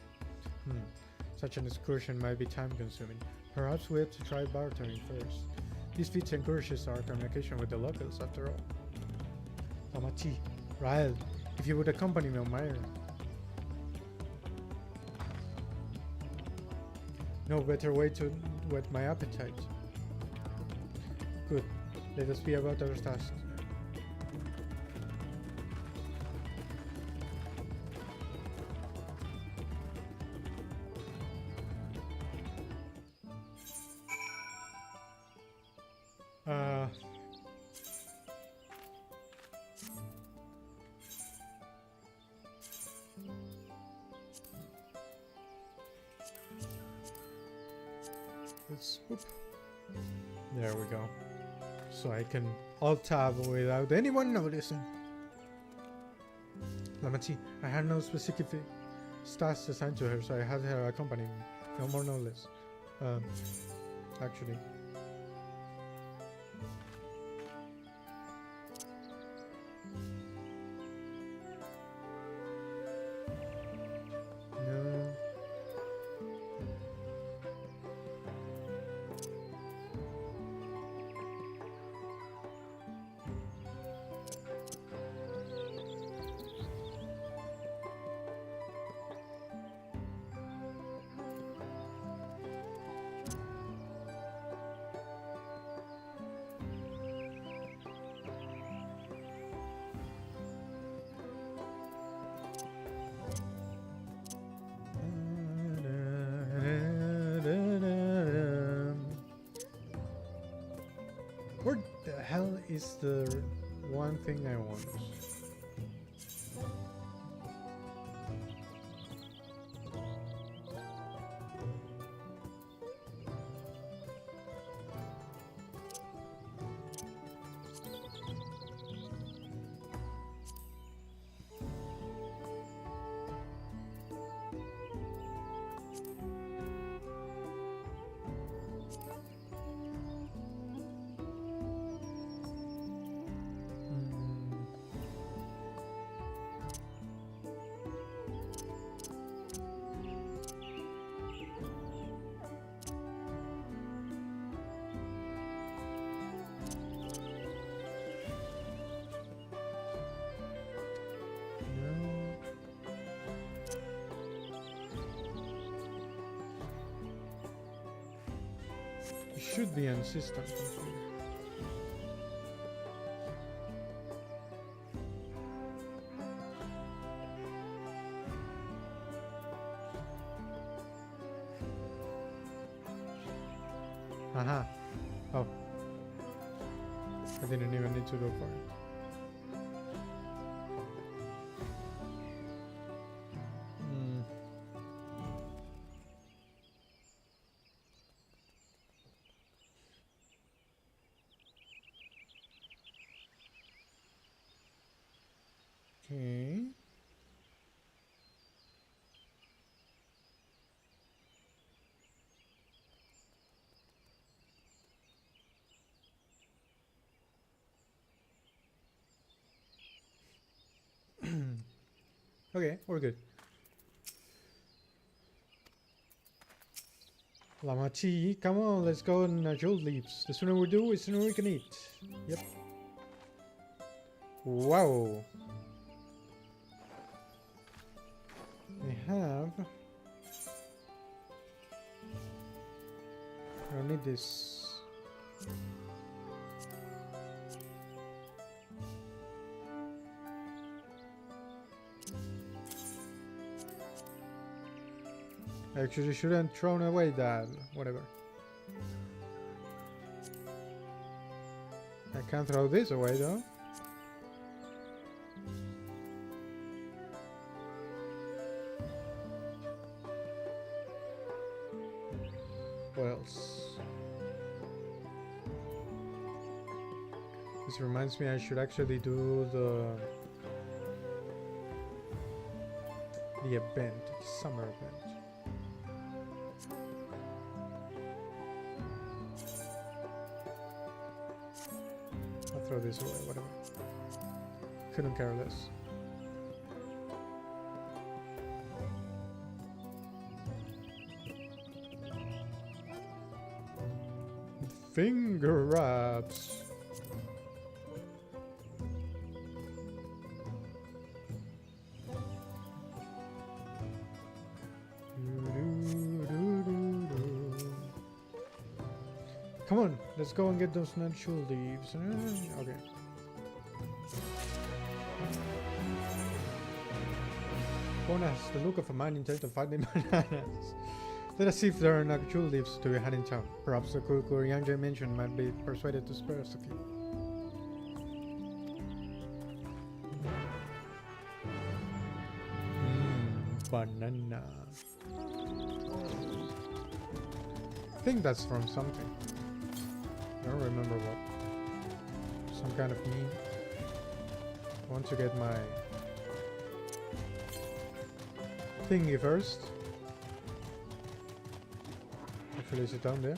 Such an excursion might be time-consuming. Perhaps we have to try bartering first. This feat encourages our communication with the locals, after all. Amachi, Rael, if you would accompany me on my errand. No better way to whet my appetite. Good. Let us be about our tasks. There we go. So I can alt-tab without anyone noticing. Lamachi, I had no specific tasks assigned to her, so I had her accompany me. No more, no less. Actually. Where the hell is the one thing I want? should be an system. Aha. Oh. I didn't even need to go for it. Okay. Okay, we're good. Lamachi, come on, let's go on jewel leaves. The sooner we do, the sooner we can eat. Yep. Wow. We have... I don't need this. Actually, shouldn't thrown away that. Whatever. I can't throw this away though. What else? This reminds me I should actually do the event, the summer event. Throw this away, whatever. Couldn't care less. Finger wraps. Come on, let's go and get those natural leaves. Okay. Bona has the look of a man intent on finding bananas. Let us see if there are natural leaves to be had in town. Perhaps the Kukuri Yangja mentioned might be persuaded to spare us a few. Banana. I think that's from something. I don't remember what. Some kind of meme. I want to get my thingy first. Actually, is it down there?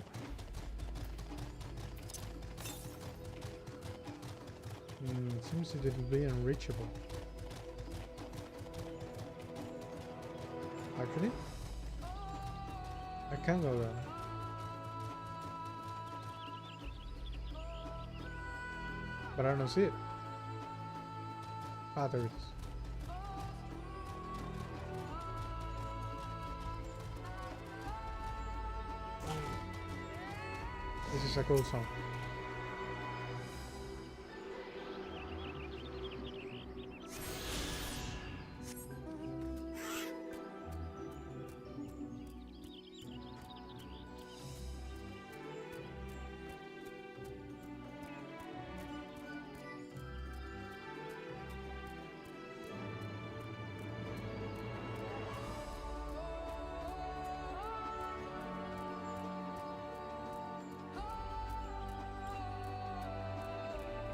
It seems it will be unreachable. Actually, I can go there. But I don't see it. Ah, there it is. This is a cool song.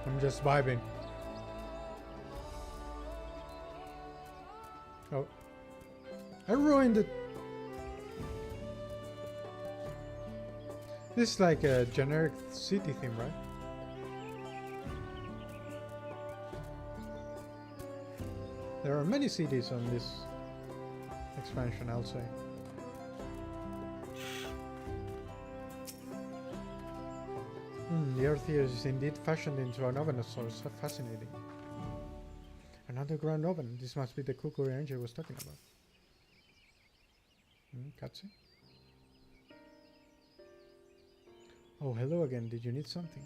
I'm just vibing. Oh. I ruined it. This is like a generic city theme, right? There are many cities on this expansion, I'll say. The earth here is indeed fashioned into an oven of sorts. How fascinating. An underground oven. This must be the Kukuri Angel was talking about. Cutscene. Oh, hello again. Did you need something?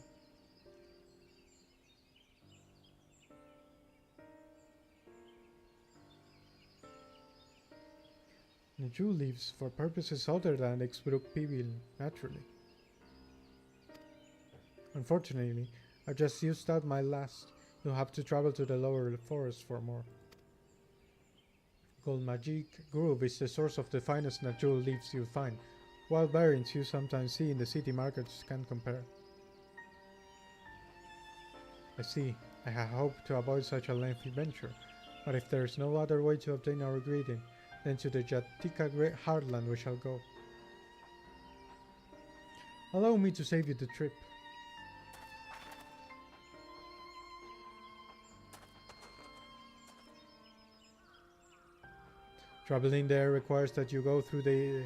Najul leaves for purposes other than Exbrook Pibil, naturally. Unfortunately, I just used out my last. You'll have to travel to the lower forest for more. Gold Magic Grove is the source of the finest Najul leaves you'll find. Wild variants you sometimes see in the city markets can't compare. I see. I had hoped to avoid such a lengthy venture, but if there's no other way to obtain our ingredient, then to the Jatika Heartland we shall go. Allow me to save you the trip. Traveling there requires that you go through the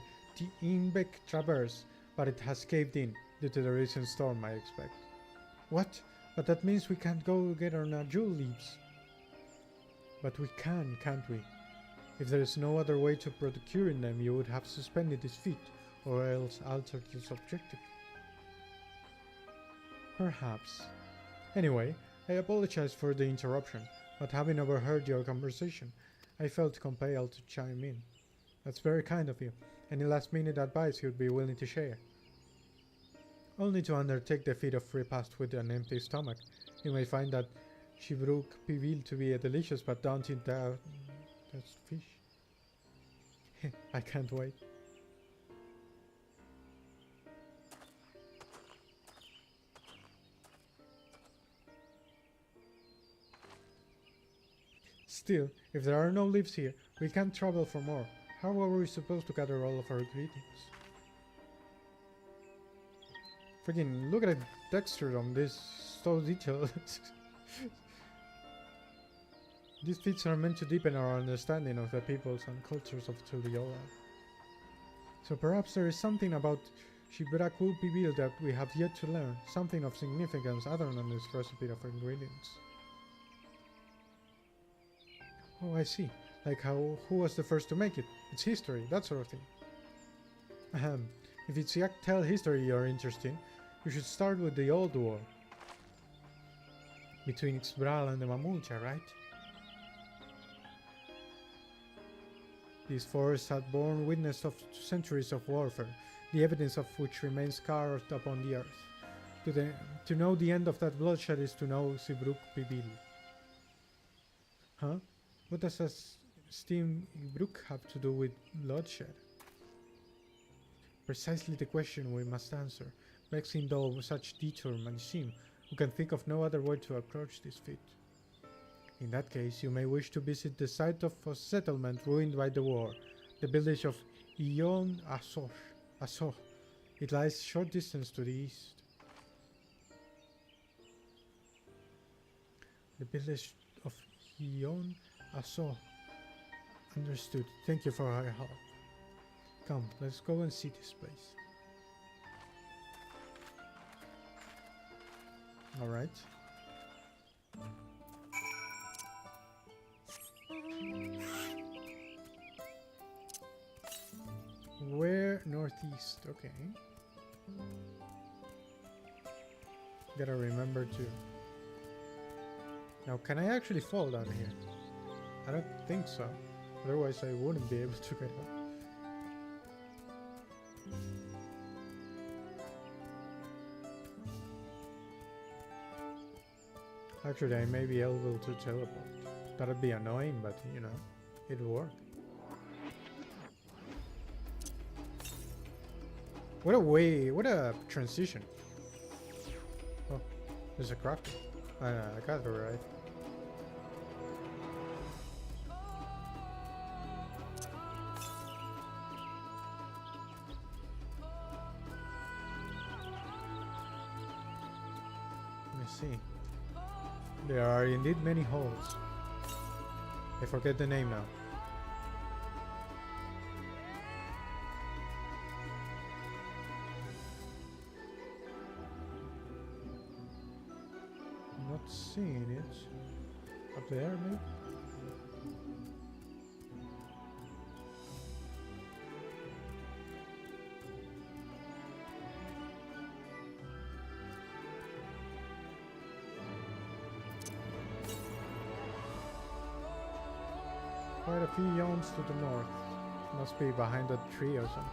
Inbeck Traverse, but it has caved in due to the recent storm, I expect. What? But that means we can't go get our Najul leaves. But we can, can't we? If there is no other way to procuring them, you would have suspended this feat, or else altered your objective. Perhaps. Anyway, I apologize for the interruption, but having overheard your conversation, I felt compelled to chime in. That's very kind of you. Any last-minute advice you'd be willing to share? Only to undertake the feat of repast with an empty stomach. You may find that Shibruk Pibil to be a delicious but daunting fish. I can't wait. Still, if there are no leaves here, we can't travel for more. How are we supposed to gather all of our greetings? Freaking look at the texture on this, so detailed. These feats are meant to deepen our understanding of the peoples and cultures of Tuliola. So perhaps there is something about Shibraku Pibil that we have yet to learn, something of significance other than this recipe of ingredients. Oh, I see. Like who was the first to make it? It's history, that sort of thing. Ahem. If it's Yak'Tel history you're interested in, you should start with the Old War. Between Xbral and the Mamulcha, right? These forests had borne witness of centuries of warfare, the evidence of which remains carved upon the earth. To know the end of that bloodshed is to know Sibruk Pibil. Huh? What does a steam brook have to do with bloodshed? Precisely the question we must answer. Vexing though such detour may seem, we can think of no other way to approach this feat. In that case, you may wish to visit the site of a settlement ruined by the war, the village of Ion Asoh. It lies a short distance to the east. The village of Ion Asoh. Understood. Thank you for your help. Come, let's go and see this place. Alright. Where? Northeast. Okay. Gotta remember to. Now, can I actually fall down here? I don't think so. Otherwise, I wouldn't be able to get up. Actually, I may be able to teleport. That'd be annoying, but you know, it'll work. What a transition. Oh, there's a crafter. I got it right. Let's see. There are indeed many holes. I forget the name now. Not seeing it. Up there, maybe? quite a few yawns to the north. Must be behind that tree or something.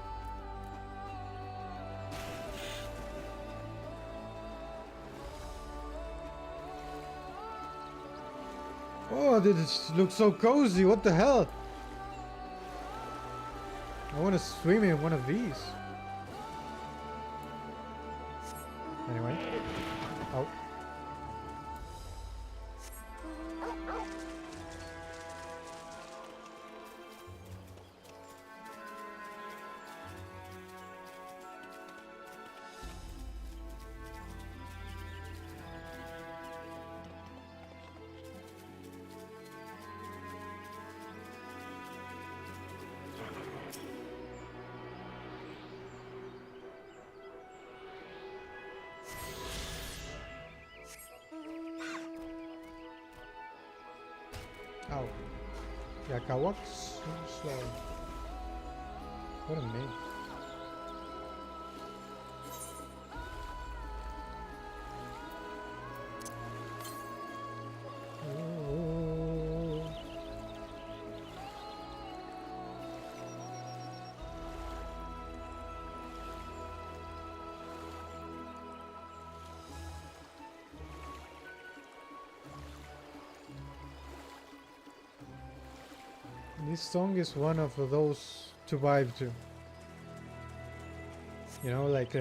Oh, this looks so cozy. What the hell? I want to swim in one of these. Anyway. Oh. Oh. Yakawaks slow. What a name. This song is one of those to vibe to. You know, like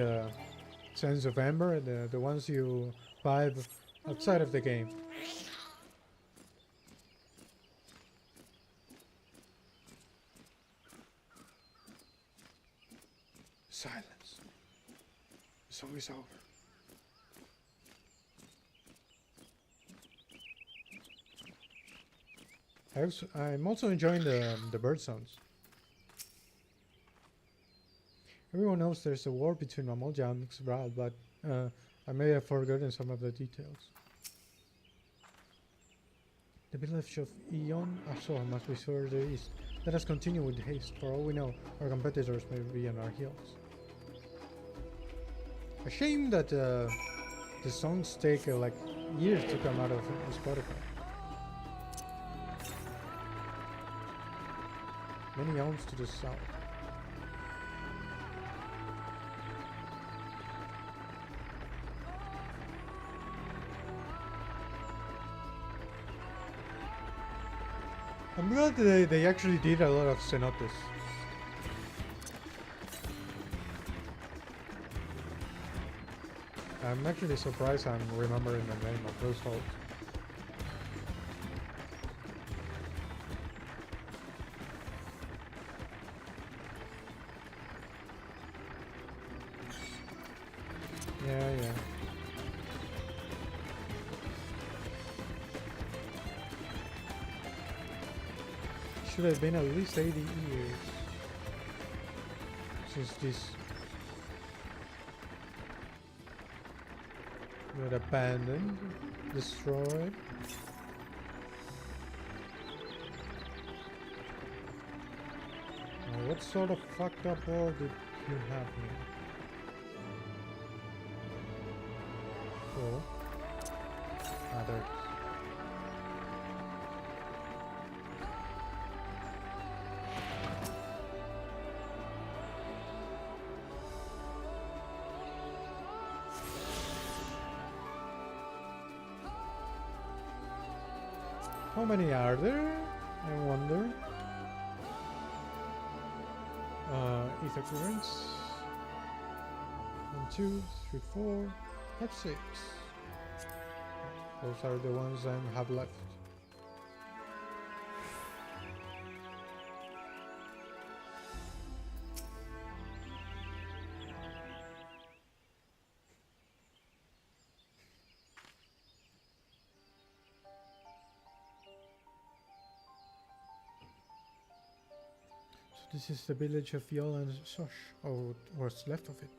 Sense of Amber, the ones you vibe outside of the game. Silence. The song is over. I'm also enjoying the bird sounds. Everyone knows there's a war between Mamolja and Xbral, but I may have forgotten some of the details. The village of Ion Ashor must be further east. Let us continue with haste. For all we know, our competitors may be on our heels. A shame that the songs take like years to come out of Spotify. Many elms to the south. I'm glad they actually did a lot of cenotes. I'm actually surprised I'm remembering the name of those halls. Yeah. Should have been at least 80 years since this got abandoned, destroyed. Now, what sort of fucked up world did you have here? Oh. There. How many are there? I wonder. Ether currents. 1, 2, 3, 4, 5, 6. Those are the ones I have left. So this is the village of Yol and Sosh, or what's left of it.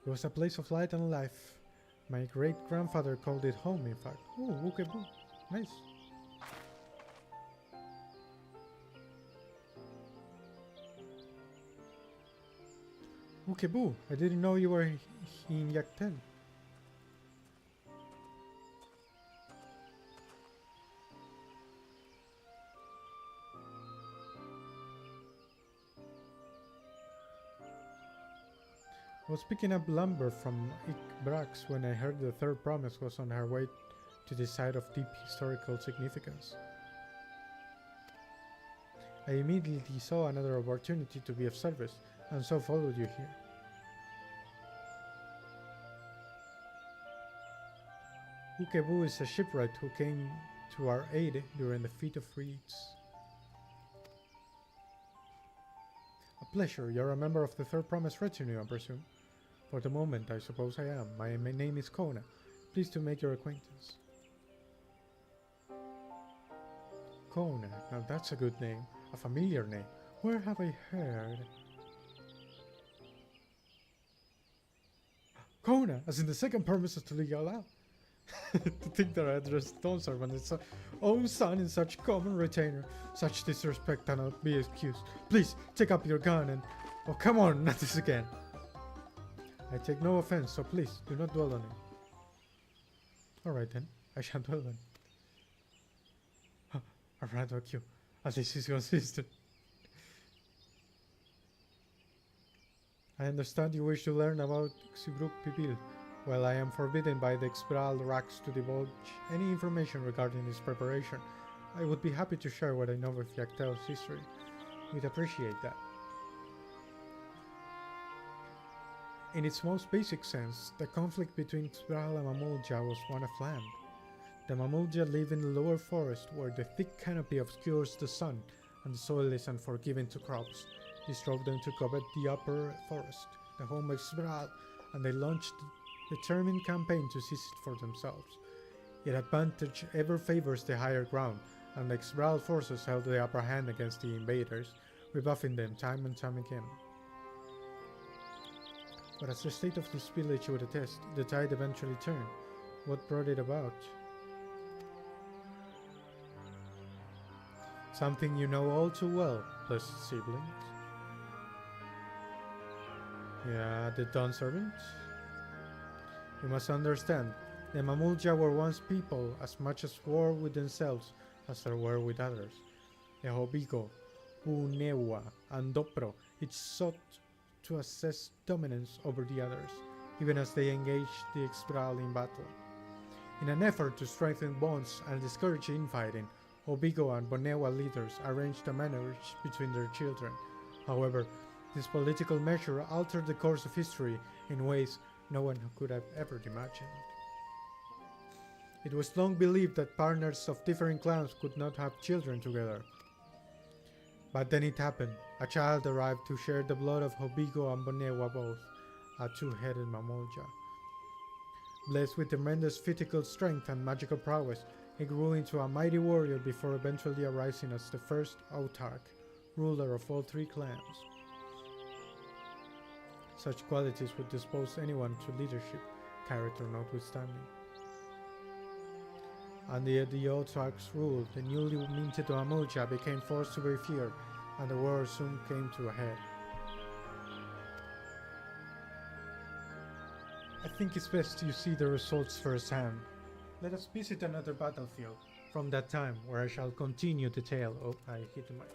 It was a place of light and life. My great-grandfather called it home, in fact. Oh, Wukebu. Nice. Wukebu, I didn't know you were in Yak'Tel. I was picking up lumber from Brax when I heard the third promise was on her way to the site of deep historical significance. I immediately saw another opportunity to be of service, and so followed you here. Ukebu is a shipwright who came to our aid during the Feat of Reeds. A pleasure. You're a member of the Third Promise Retinue, I presume. For the moment, I suppose I am. My name is Kona. Pleased to make your acquaintance. Kona. Now that's a good name. A familiar name. Where have I heard? Kona, as in the second promise to Yak'Tel. To think that I addressed Dawn Servant its own son in such common retainer. Such disrespect cannot be excused. Please, take up your gun and... Oh, come on, not this again. I take no offense, so please, do not dwell on it. Alright then, I shan't dwell on it. Huh, a random cue. At least he's consistent. I understand you wish to learn about Xibruk Pipil. While I am forbidden by the Expral Rax to divulge any information regarding its preparation, I would be happy to share what I know of Yak'Tel's history. We'd appreciate that. In its most basic sense, the conflict between Expral and Mamulja was one of land. The Mamulja live in the lower forest where the thick canopy obscures the sun and the soil is unforgiving to crops. This drove them to covet the upper forest, the home of Expral, and they launched a determined campaign to seize it for themselves. Yet advantage ever favors the higher ground, and the Expral forces held the upper hand against the invaders, rebuffing them time and time again. But as the state of this village would attest, the tide eventually turned. What brought it about? Something you know all too well, blessed siblings. Yeah, the Dawn Servant? You must understand, the Mamulja were once people as much as war with themselves as they were with others. The Hobigo, Unewa, and Dopro each sought to assess dominance over the others, even as they engaged the Expral in battle. In an effort to strengthen bonds and discourage infighting, Hobigo and Bonewa leaders arranged a marriage between their children. However, this political measure altered the course of history in ways no one could have ever imagined. It was long believed that partners of different clans could not have children together. But then it happened. A child arrived to share the blood of Hobigo and Bonewa both, a two-headed Mamulja. Blessed with tremendous physical strength and magical prowess, he grew into a mighty warrior before eventually arising as the first autarch, ruler of all three clans. Such qualities would dispose anyone to leadership, character notwithstanding. Under the autarch's rule, the newly minted Mamulja became forced to be feared, and the war soon came to a head. I think it's best you see the results firsthand. Let us visit another battlefield from that time, where I shall continue the tale. Oh, I hit the mic.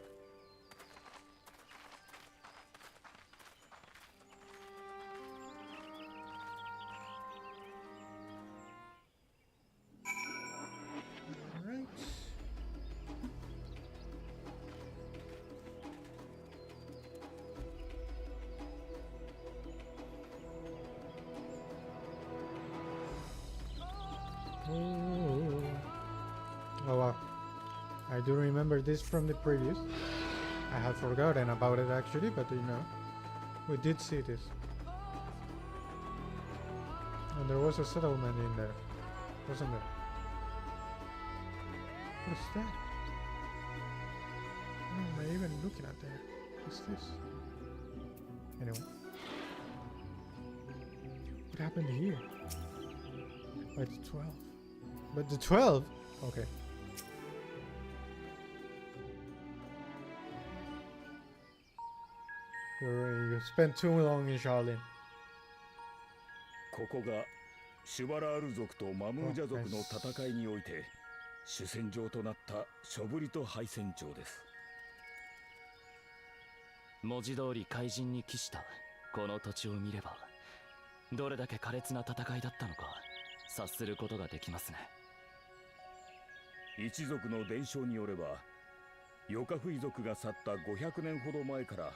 Oh wow, I do remember this from the previous. I had forgotten about it actually, but you know, we did see this. And there was a settlement in there, wasn't there? What's that? What am I even looking at there? What's this? Anyway. What happened here? By the 12. But the 12? Okay. You spent too long in Shaolin. ここがシュバラール族とマムージャ族の戦いにおいて主戦場となったショブリと敗戦場です。文字通り怪人に帰したこの土地を見ればどれだけ苛烈な戦いだったのか察することができますね。一族の伝承によれば、ヨカフイ族が去った500年ほど前から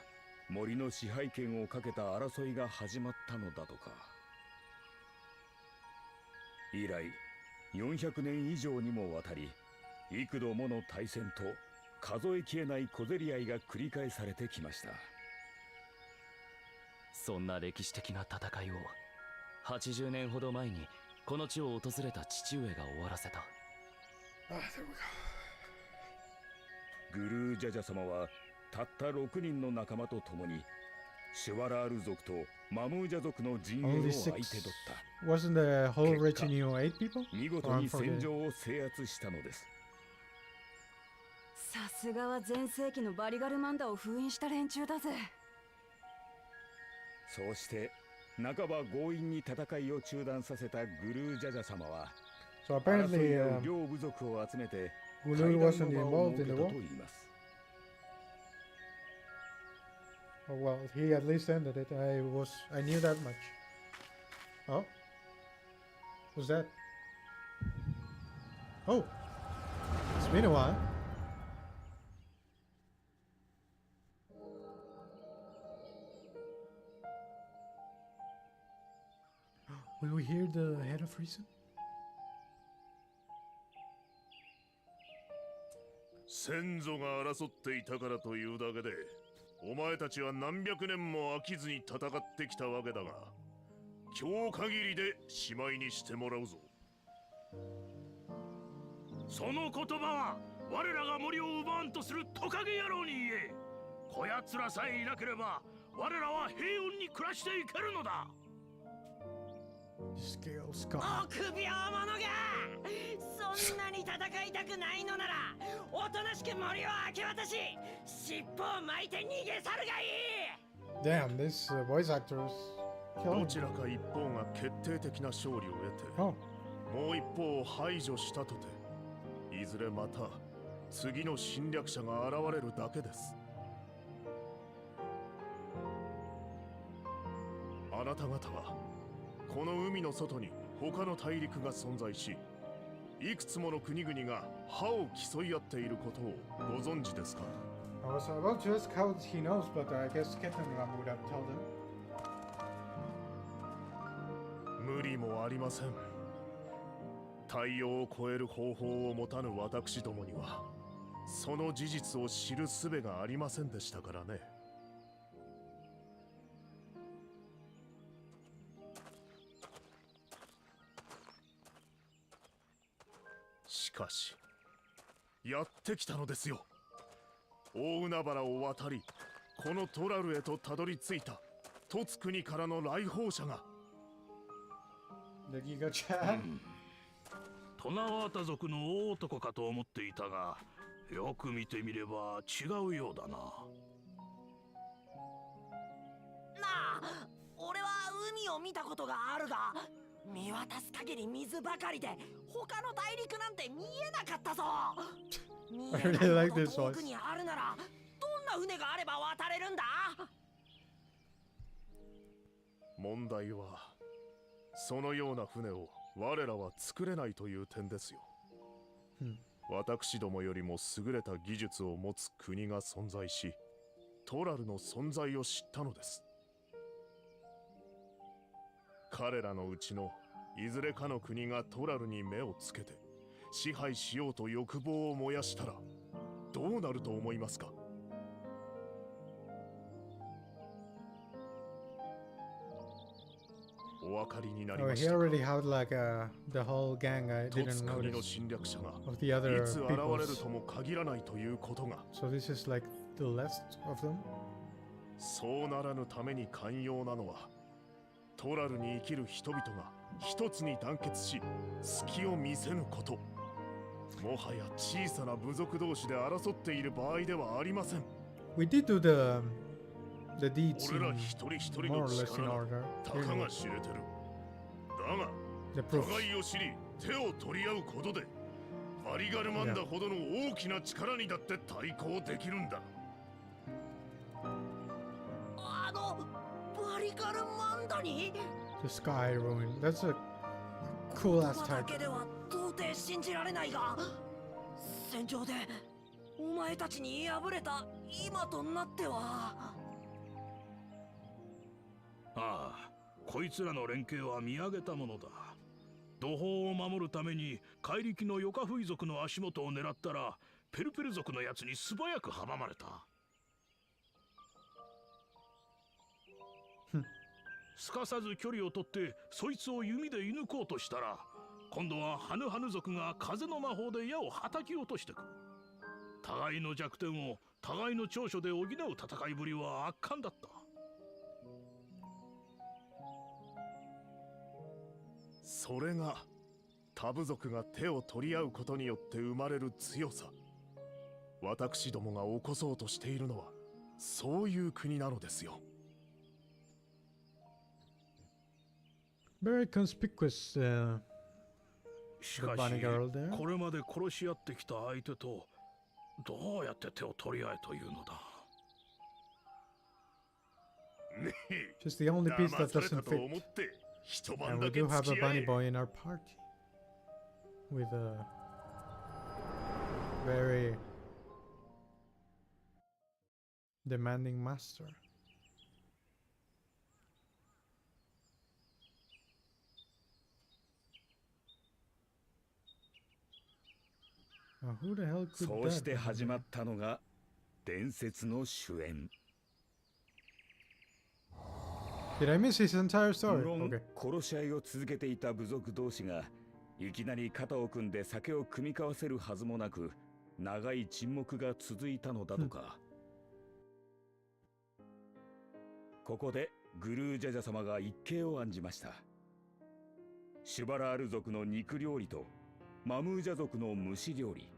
森の支配権をかけた争いが始まったのだとか。以来400年以上にもわたり、幾度もの大戦と数えきれない小競り合いが繰り返されてきました。そんな歴史的な戦いを80年ほど前にこの地を訪れた父上が終わらせた。グルージャジャ様はたった6人の仲間と共にシュワラール族とマムージャ族の陣営を Only 相手 six. 取った。 Wasn't the whole retinue 8 people? 見事 Or に I'm 戦 forgetting. 場を制圧したのです。さすがは前世紀のバリガルマンダを封印した連中だぜ。そうして半ば強引に戦いを中断させたグルージャジャ様は So 争 apparently, い合う両部族を集めて Gulur 会談 wasn't の場を involved 設 in け the たと war. 言います。 Oh well, he at least ended it. I knew that much. Oh, what's that? Oh, it's been a while. Will we hear the head of reason? 先祖が争っていたからというだけで、お前たちは何百年も飽きずに戦ってきたわけだが、今日限りでしまいにしてもらうぞ。その言葉は我らが森を奪わんとするトカゲ野郎に言え。こやつらさえいなければ我らは平穏に暮らしていけるのだ。Scales gone. 臆病者がそんなに戦いたくないのならおとなしく森を明け渡し尻尾を巻いて逃げ去るがいい。 Damn, this voice actor is ど killing ち me. らか一方が決定的な勝利を得て、 Oh, もう一方を排除したとて、いずれまた次の侵略者が現れるだけです。あなた方はこの海の外に他の大陸が存在し、いくつもの国々が歯を競い合っていることをご存知ですか？ I was about to ask how he knows, but I guess Kettenram would have told him. 無理もありません。太陽を超える方法を持たぬ私どもにはその事実を知る術がありませんでしたからね。しかしやってきたのですよ。大海原を渡りこのトラルへとたどり着いたトツ国からの来訪者が。 The Giga Chat? トナワータ族の大男かと思っていたが、よく見てみれば違うようだな。なあ、俺は海を見たことがあるが、見渡す限り水ばかりで他の大陸なんて見えなかったぞ。見えないほど遠くにあるならどんな船があれば渡れるんだ？問題はそのような船を我らは作れないという点ですよ。私どもよりも優れた技術を持つ国が存在し、トラルの存在を知ったのです。彼らのうちのいずれかの国がトラルに目をつけて支配しようと欲望を燃やしたらどうなると思いますか？お分かりになり Oh, ま he したか？ already had like the whole gang. I トツ didn't 国の notice 侵略者が of the い other つ現れる peoples. とも限らないということが、 So this is like the last of them. そうならぬために寛容なのはトラルに生きる人々が一つに団結し隙を見せぬこと。もはや小さな部族同士で争っている場合ではありません。 We did do the deeds 俺 in ら一人一人 more の or less in 力など order. たかが知れてる。だが The proofs. 互いを知り手を取り合うことでバリガルマンダほどの大きな力にだって対抗できるんだ。バリガルマンダに The sky ruin. That's a cool ass 言葉だ type. けでは到底信じられないが、戦場でお前たちに敗れた今となっては。ああ、こいつらの連携は見上げたものだ。土砲を守るために怪力のヨカフイ族の足元を狙ったら、ペルペル族のやつに素早く阻まれた。すかさず距離を取ってそいつを弓で射抜こうとしたら、今度はハヌハヌ族が風の魔法で矢をはたき落としてくる。互いの弱点を互いの長所で補う戦いぶりは圧巻だった。それが他部族が手を取り合うことによって生まれる強さ。私どもが起こそうとしているのはそういう国なのですよ。Very conspicuous, し the かし bunny girl there. これまで殺し合ってきた相手とどうやって手を取り合えというのだ。ねえ、 Just the only piece 騙 that された doesn't と fit. 思って一 And 晩 we だけ do have 付 a き合 bunny え。 boy in our party. With a very demanding master. Now, who the hell could そうし that て be? 始まったのが伝説の主演。 Did I miss his entire 無 story? 論 Okay. 殺し合いを続けていた部族同士がいきなり肩を組んで酒を酌み交わせるはずもなく、長い沈黙が続いたのだとか。ここでグルージャジャ様が一計を案じました。シュバラール族の肉料理とマムージャ族の蒸し料理、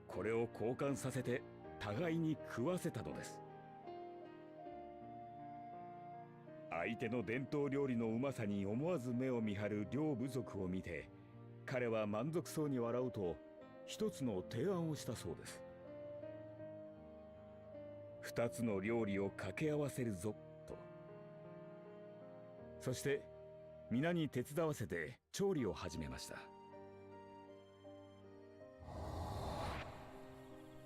これを交換させて互いに食わせたのです。相手の伝統料理のうまさに思わず目を見張る両部族を見て、彼は満足そうに笑うと一つの提案をしたそうです。二つの料理を掛け合わせるぞと。そして皆に手伝わせて調理を始めました。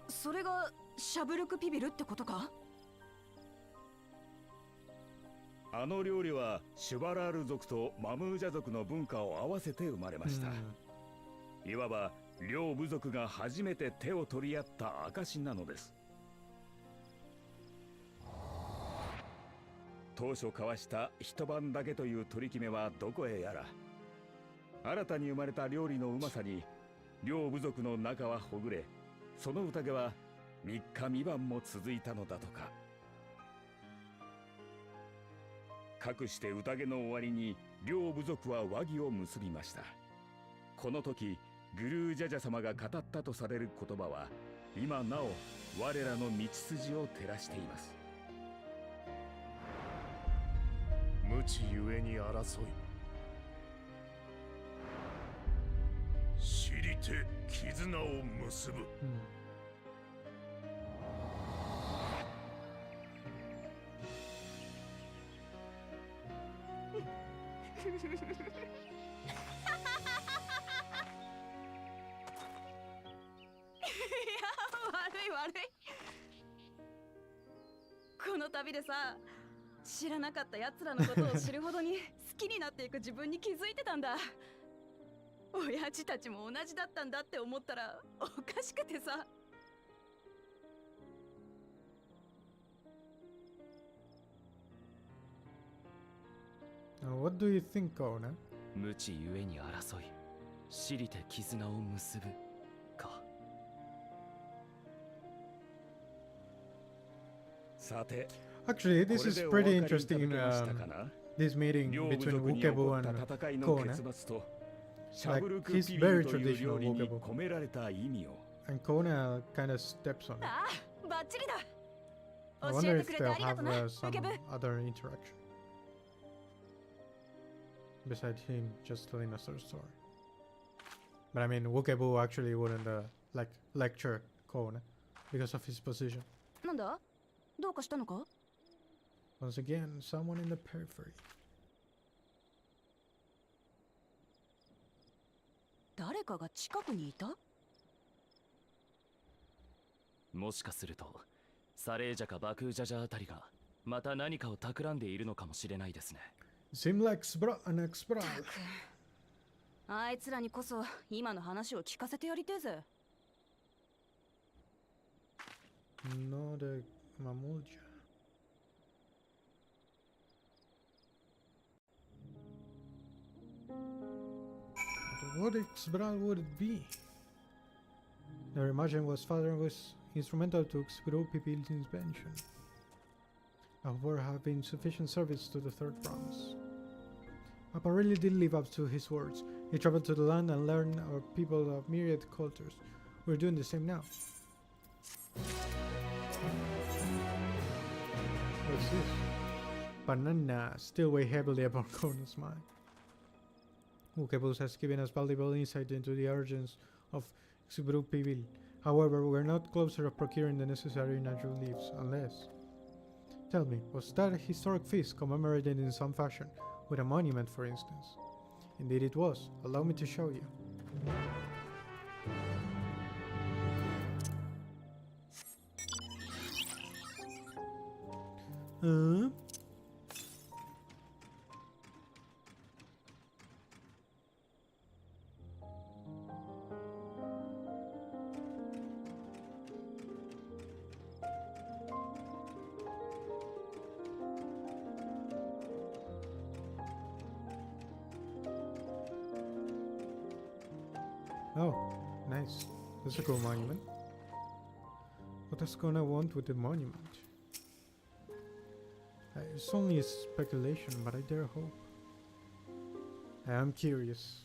それがシャブルクピビルってことか？あの料理はシュバラール族とマムージャ族の文化を合わせて生まれました。いわば両部族が初めて手を取り合った証なのです。当初交わした一晩だけという取り決めはどこへやら、新たに生まれた料理のうまさに両部族の仲はほぐれ、その宴は3日3晩も続いたのだとか。かくして宴の終わりに両部族は和議を結びました。この時グルージャジャ様が語ったとされる言葉は今なお我らの道筋を照らしています。無知ゆえに争い、知りて絆を結ぶ。悪い。この旅でさ、知らなかった奴らのことを知るほどに好きになっていく自分に気づいてたんだ。親父たちも同じだったんだって思ったらおかしくてさ。What do you think, Kona? 無知ゆえに争い、知りて絆を結ぶか。さて、 Actually, this is pretty interesting. This meeting 両部 between 族に起こ Ukebu った and 戦いの Kona. 結末とシャブルク he's ピビル very という料 traditional 理に Ukebu. 込められた意味を。 And Kona kind of steps on it. ああ、バッチリだ。 I 教 wonder えて if くれて they'll ありがと have な、 some ウケブ。 other interaction besides him just telling us their story. But I mean, Ukebu actually wouldn't like lecture Kona because of his position. なんだ？どうかしたのか？ Once again, someone in the periphery. 誰かが近くにいた？もしかするとサレージャかバクージャジャあたりがまた何かを企んでいるのかもしれないですね。Seem like an expert. あいつらにこそ今の話を聞かせてやりてえぜ。No de Mamulja. What expert would it be? Never imagined was father was instrumental to Xpiro Pipil's invention. However, have been sufficient service to the third promise. Papa really did live up to his words. He traveled to the land and learned our people of myriad cultures. We're doing the same now. What's this? Banana still weigh heavily upon Conan's mind. Ukebus has given us valuable insight into the origins of Xubru Pibil. However, we're not closer of procuring the necessary natural leaves, unless... Tell me, was that a historic feast commemorated in some fashion, with a monument for instance? Indeed it was. Allow me to show you. Oh, nice. That's a cool monument. What does Kona want with the monument? It's only a speculation, but I dare hope. I am curious.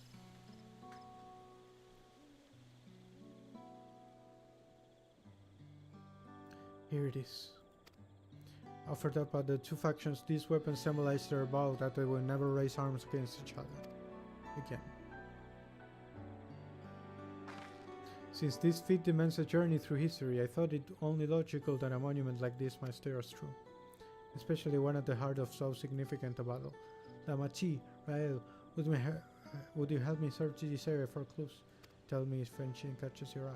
Here it is. Offered up by the two factions, these weapons symbolize their vow that they will never raise arms against each other again. Since this feat demands a journey through history, I thought it only logical that a monument like this might stay us true. Especially one at the heart of so significant a battle. Lamachi, Rael, would you help me search this area for clues? Tell me if anything catches your eye.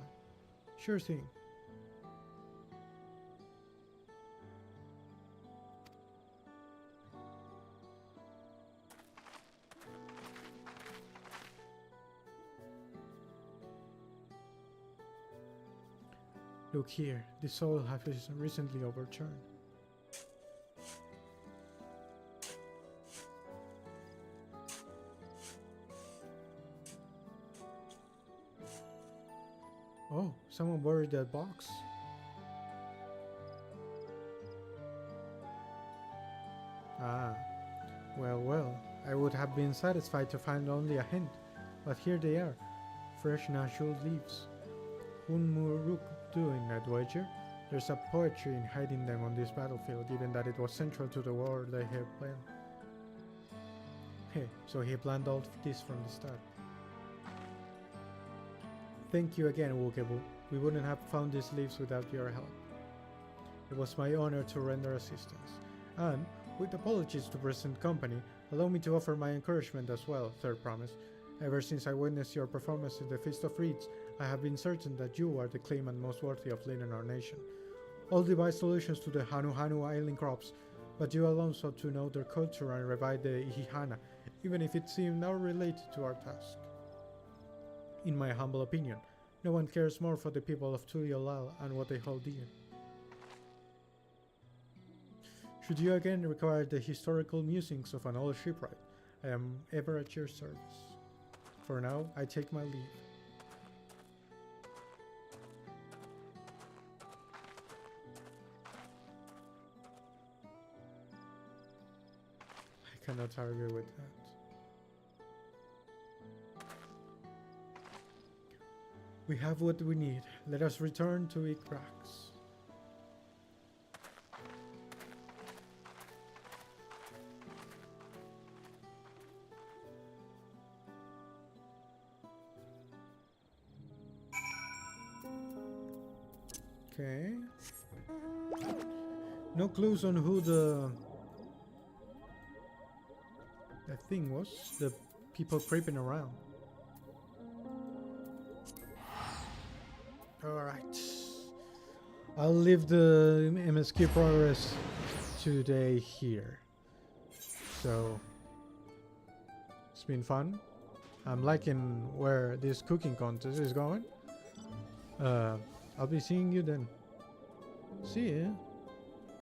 Sure thing. Look here, this soil has been recently overturned. Oh, someone buried that box. Ah, well, I would have been satisfied to find only a hint, but here they are, fresh natural leaves. Unmuruk doing that, wager? There's a poetry in hiding them on this battlefield, given that it was central to the war they had planned. Hey, so he planned all this from the start. Thank you again, Wukebu. We wouldn't have found these leaves without your help. It was my honor to render assistance. And, with apologies to present company, allow me to offer my encouragement as well, Third Promise. Ever since I witnessed your performance in the Feast of Reeds, I have been certain that you are the claimant most worthy of leading our nation. All devised solutions to the Hanu island crops, but you alone sought to know their culture and revive the Ihihana, even if it seemed not related to our task. In my humble opinion, no one cares more for the people of Tuliolal and what they hold dear. Should you again require the historical musings of an old shipwright, I am ever at your service. For now, I take my leave. I cannot argue with that. We have what we need. Let us return to Ikrax. Okay. No clues on who the thing was. The people creeping around. Alright. I'll leave the MSQ progress today here. So it's been fun. I'm liking where this cooking contest is going. I'll be seeing you then. See ya.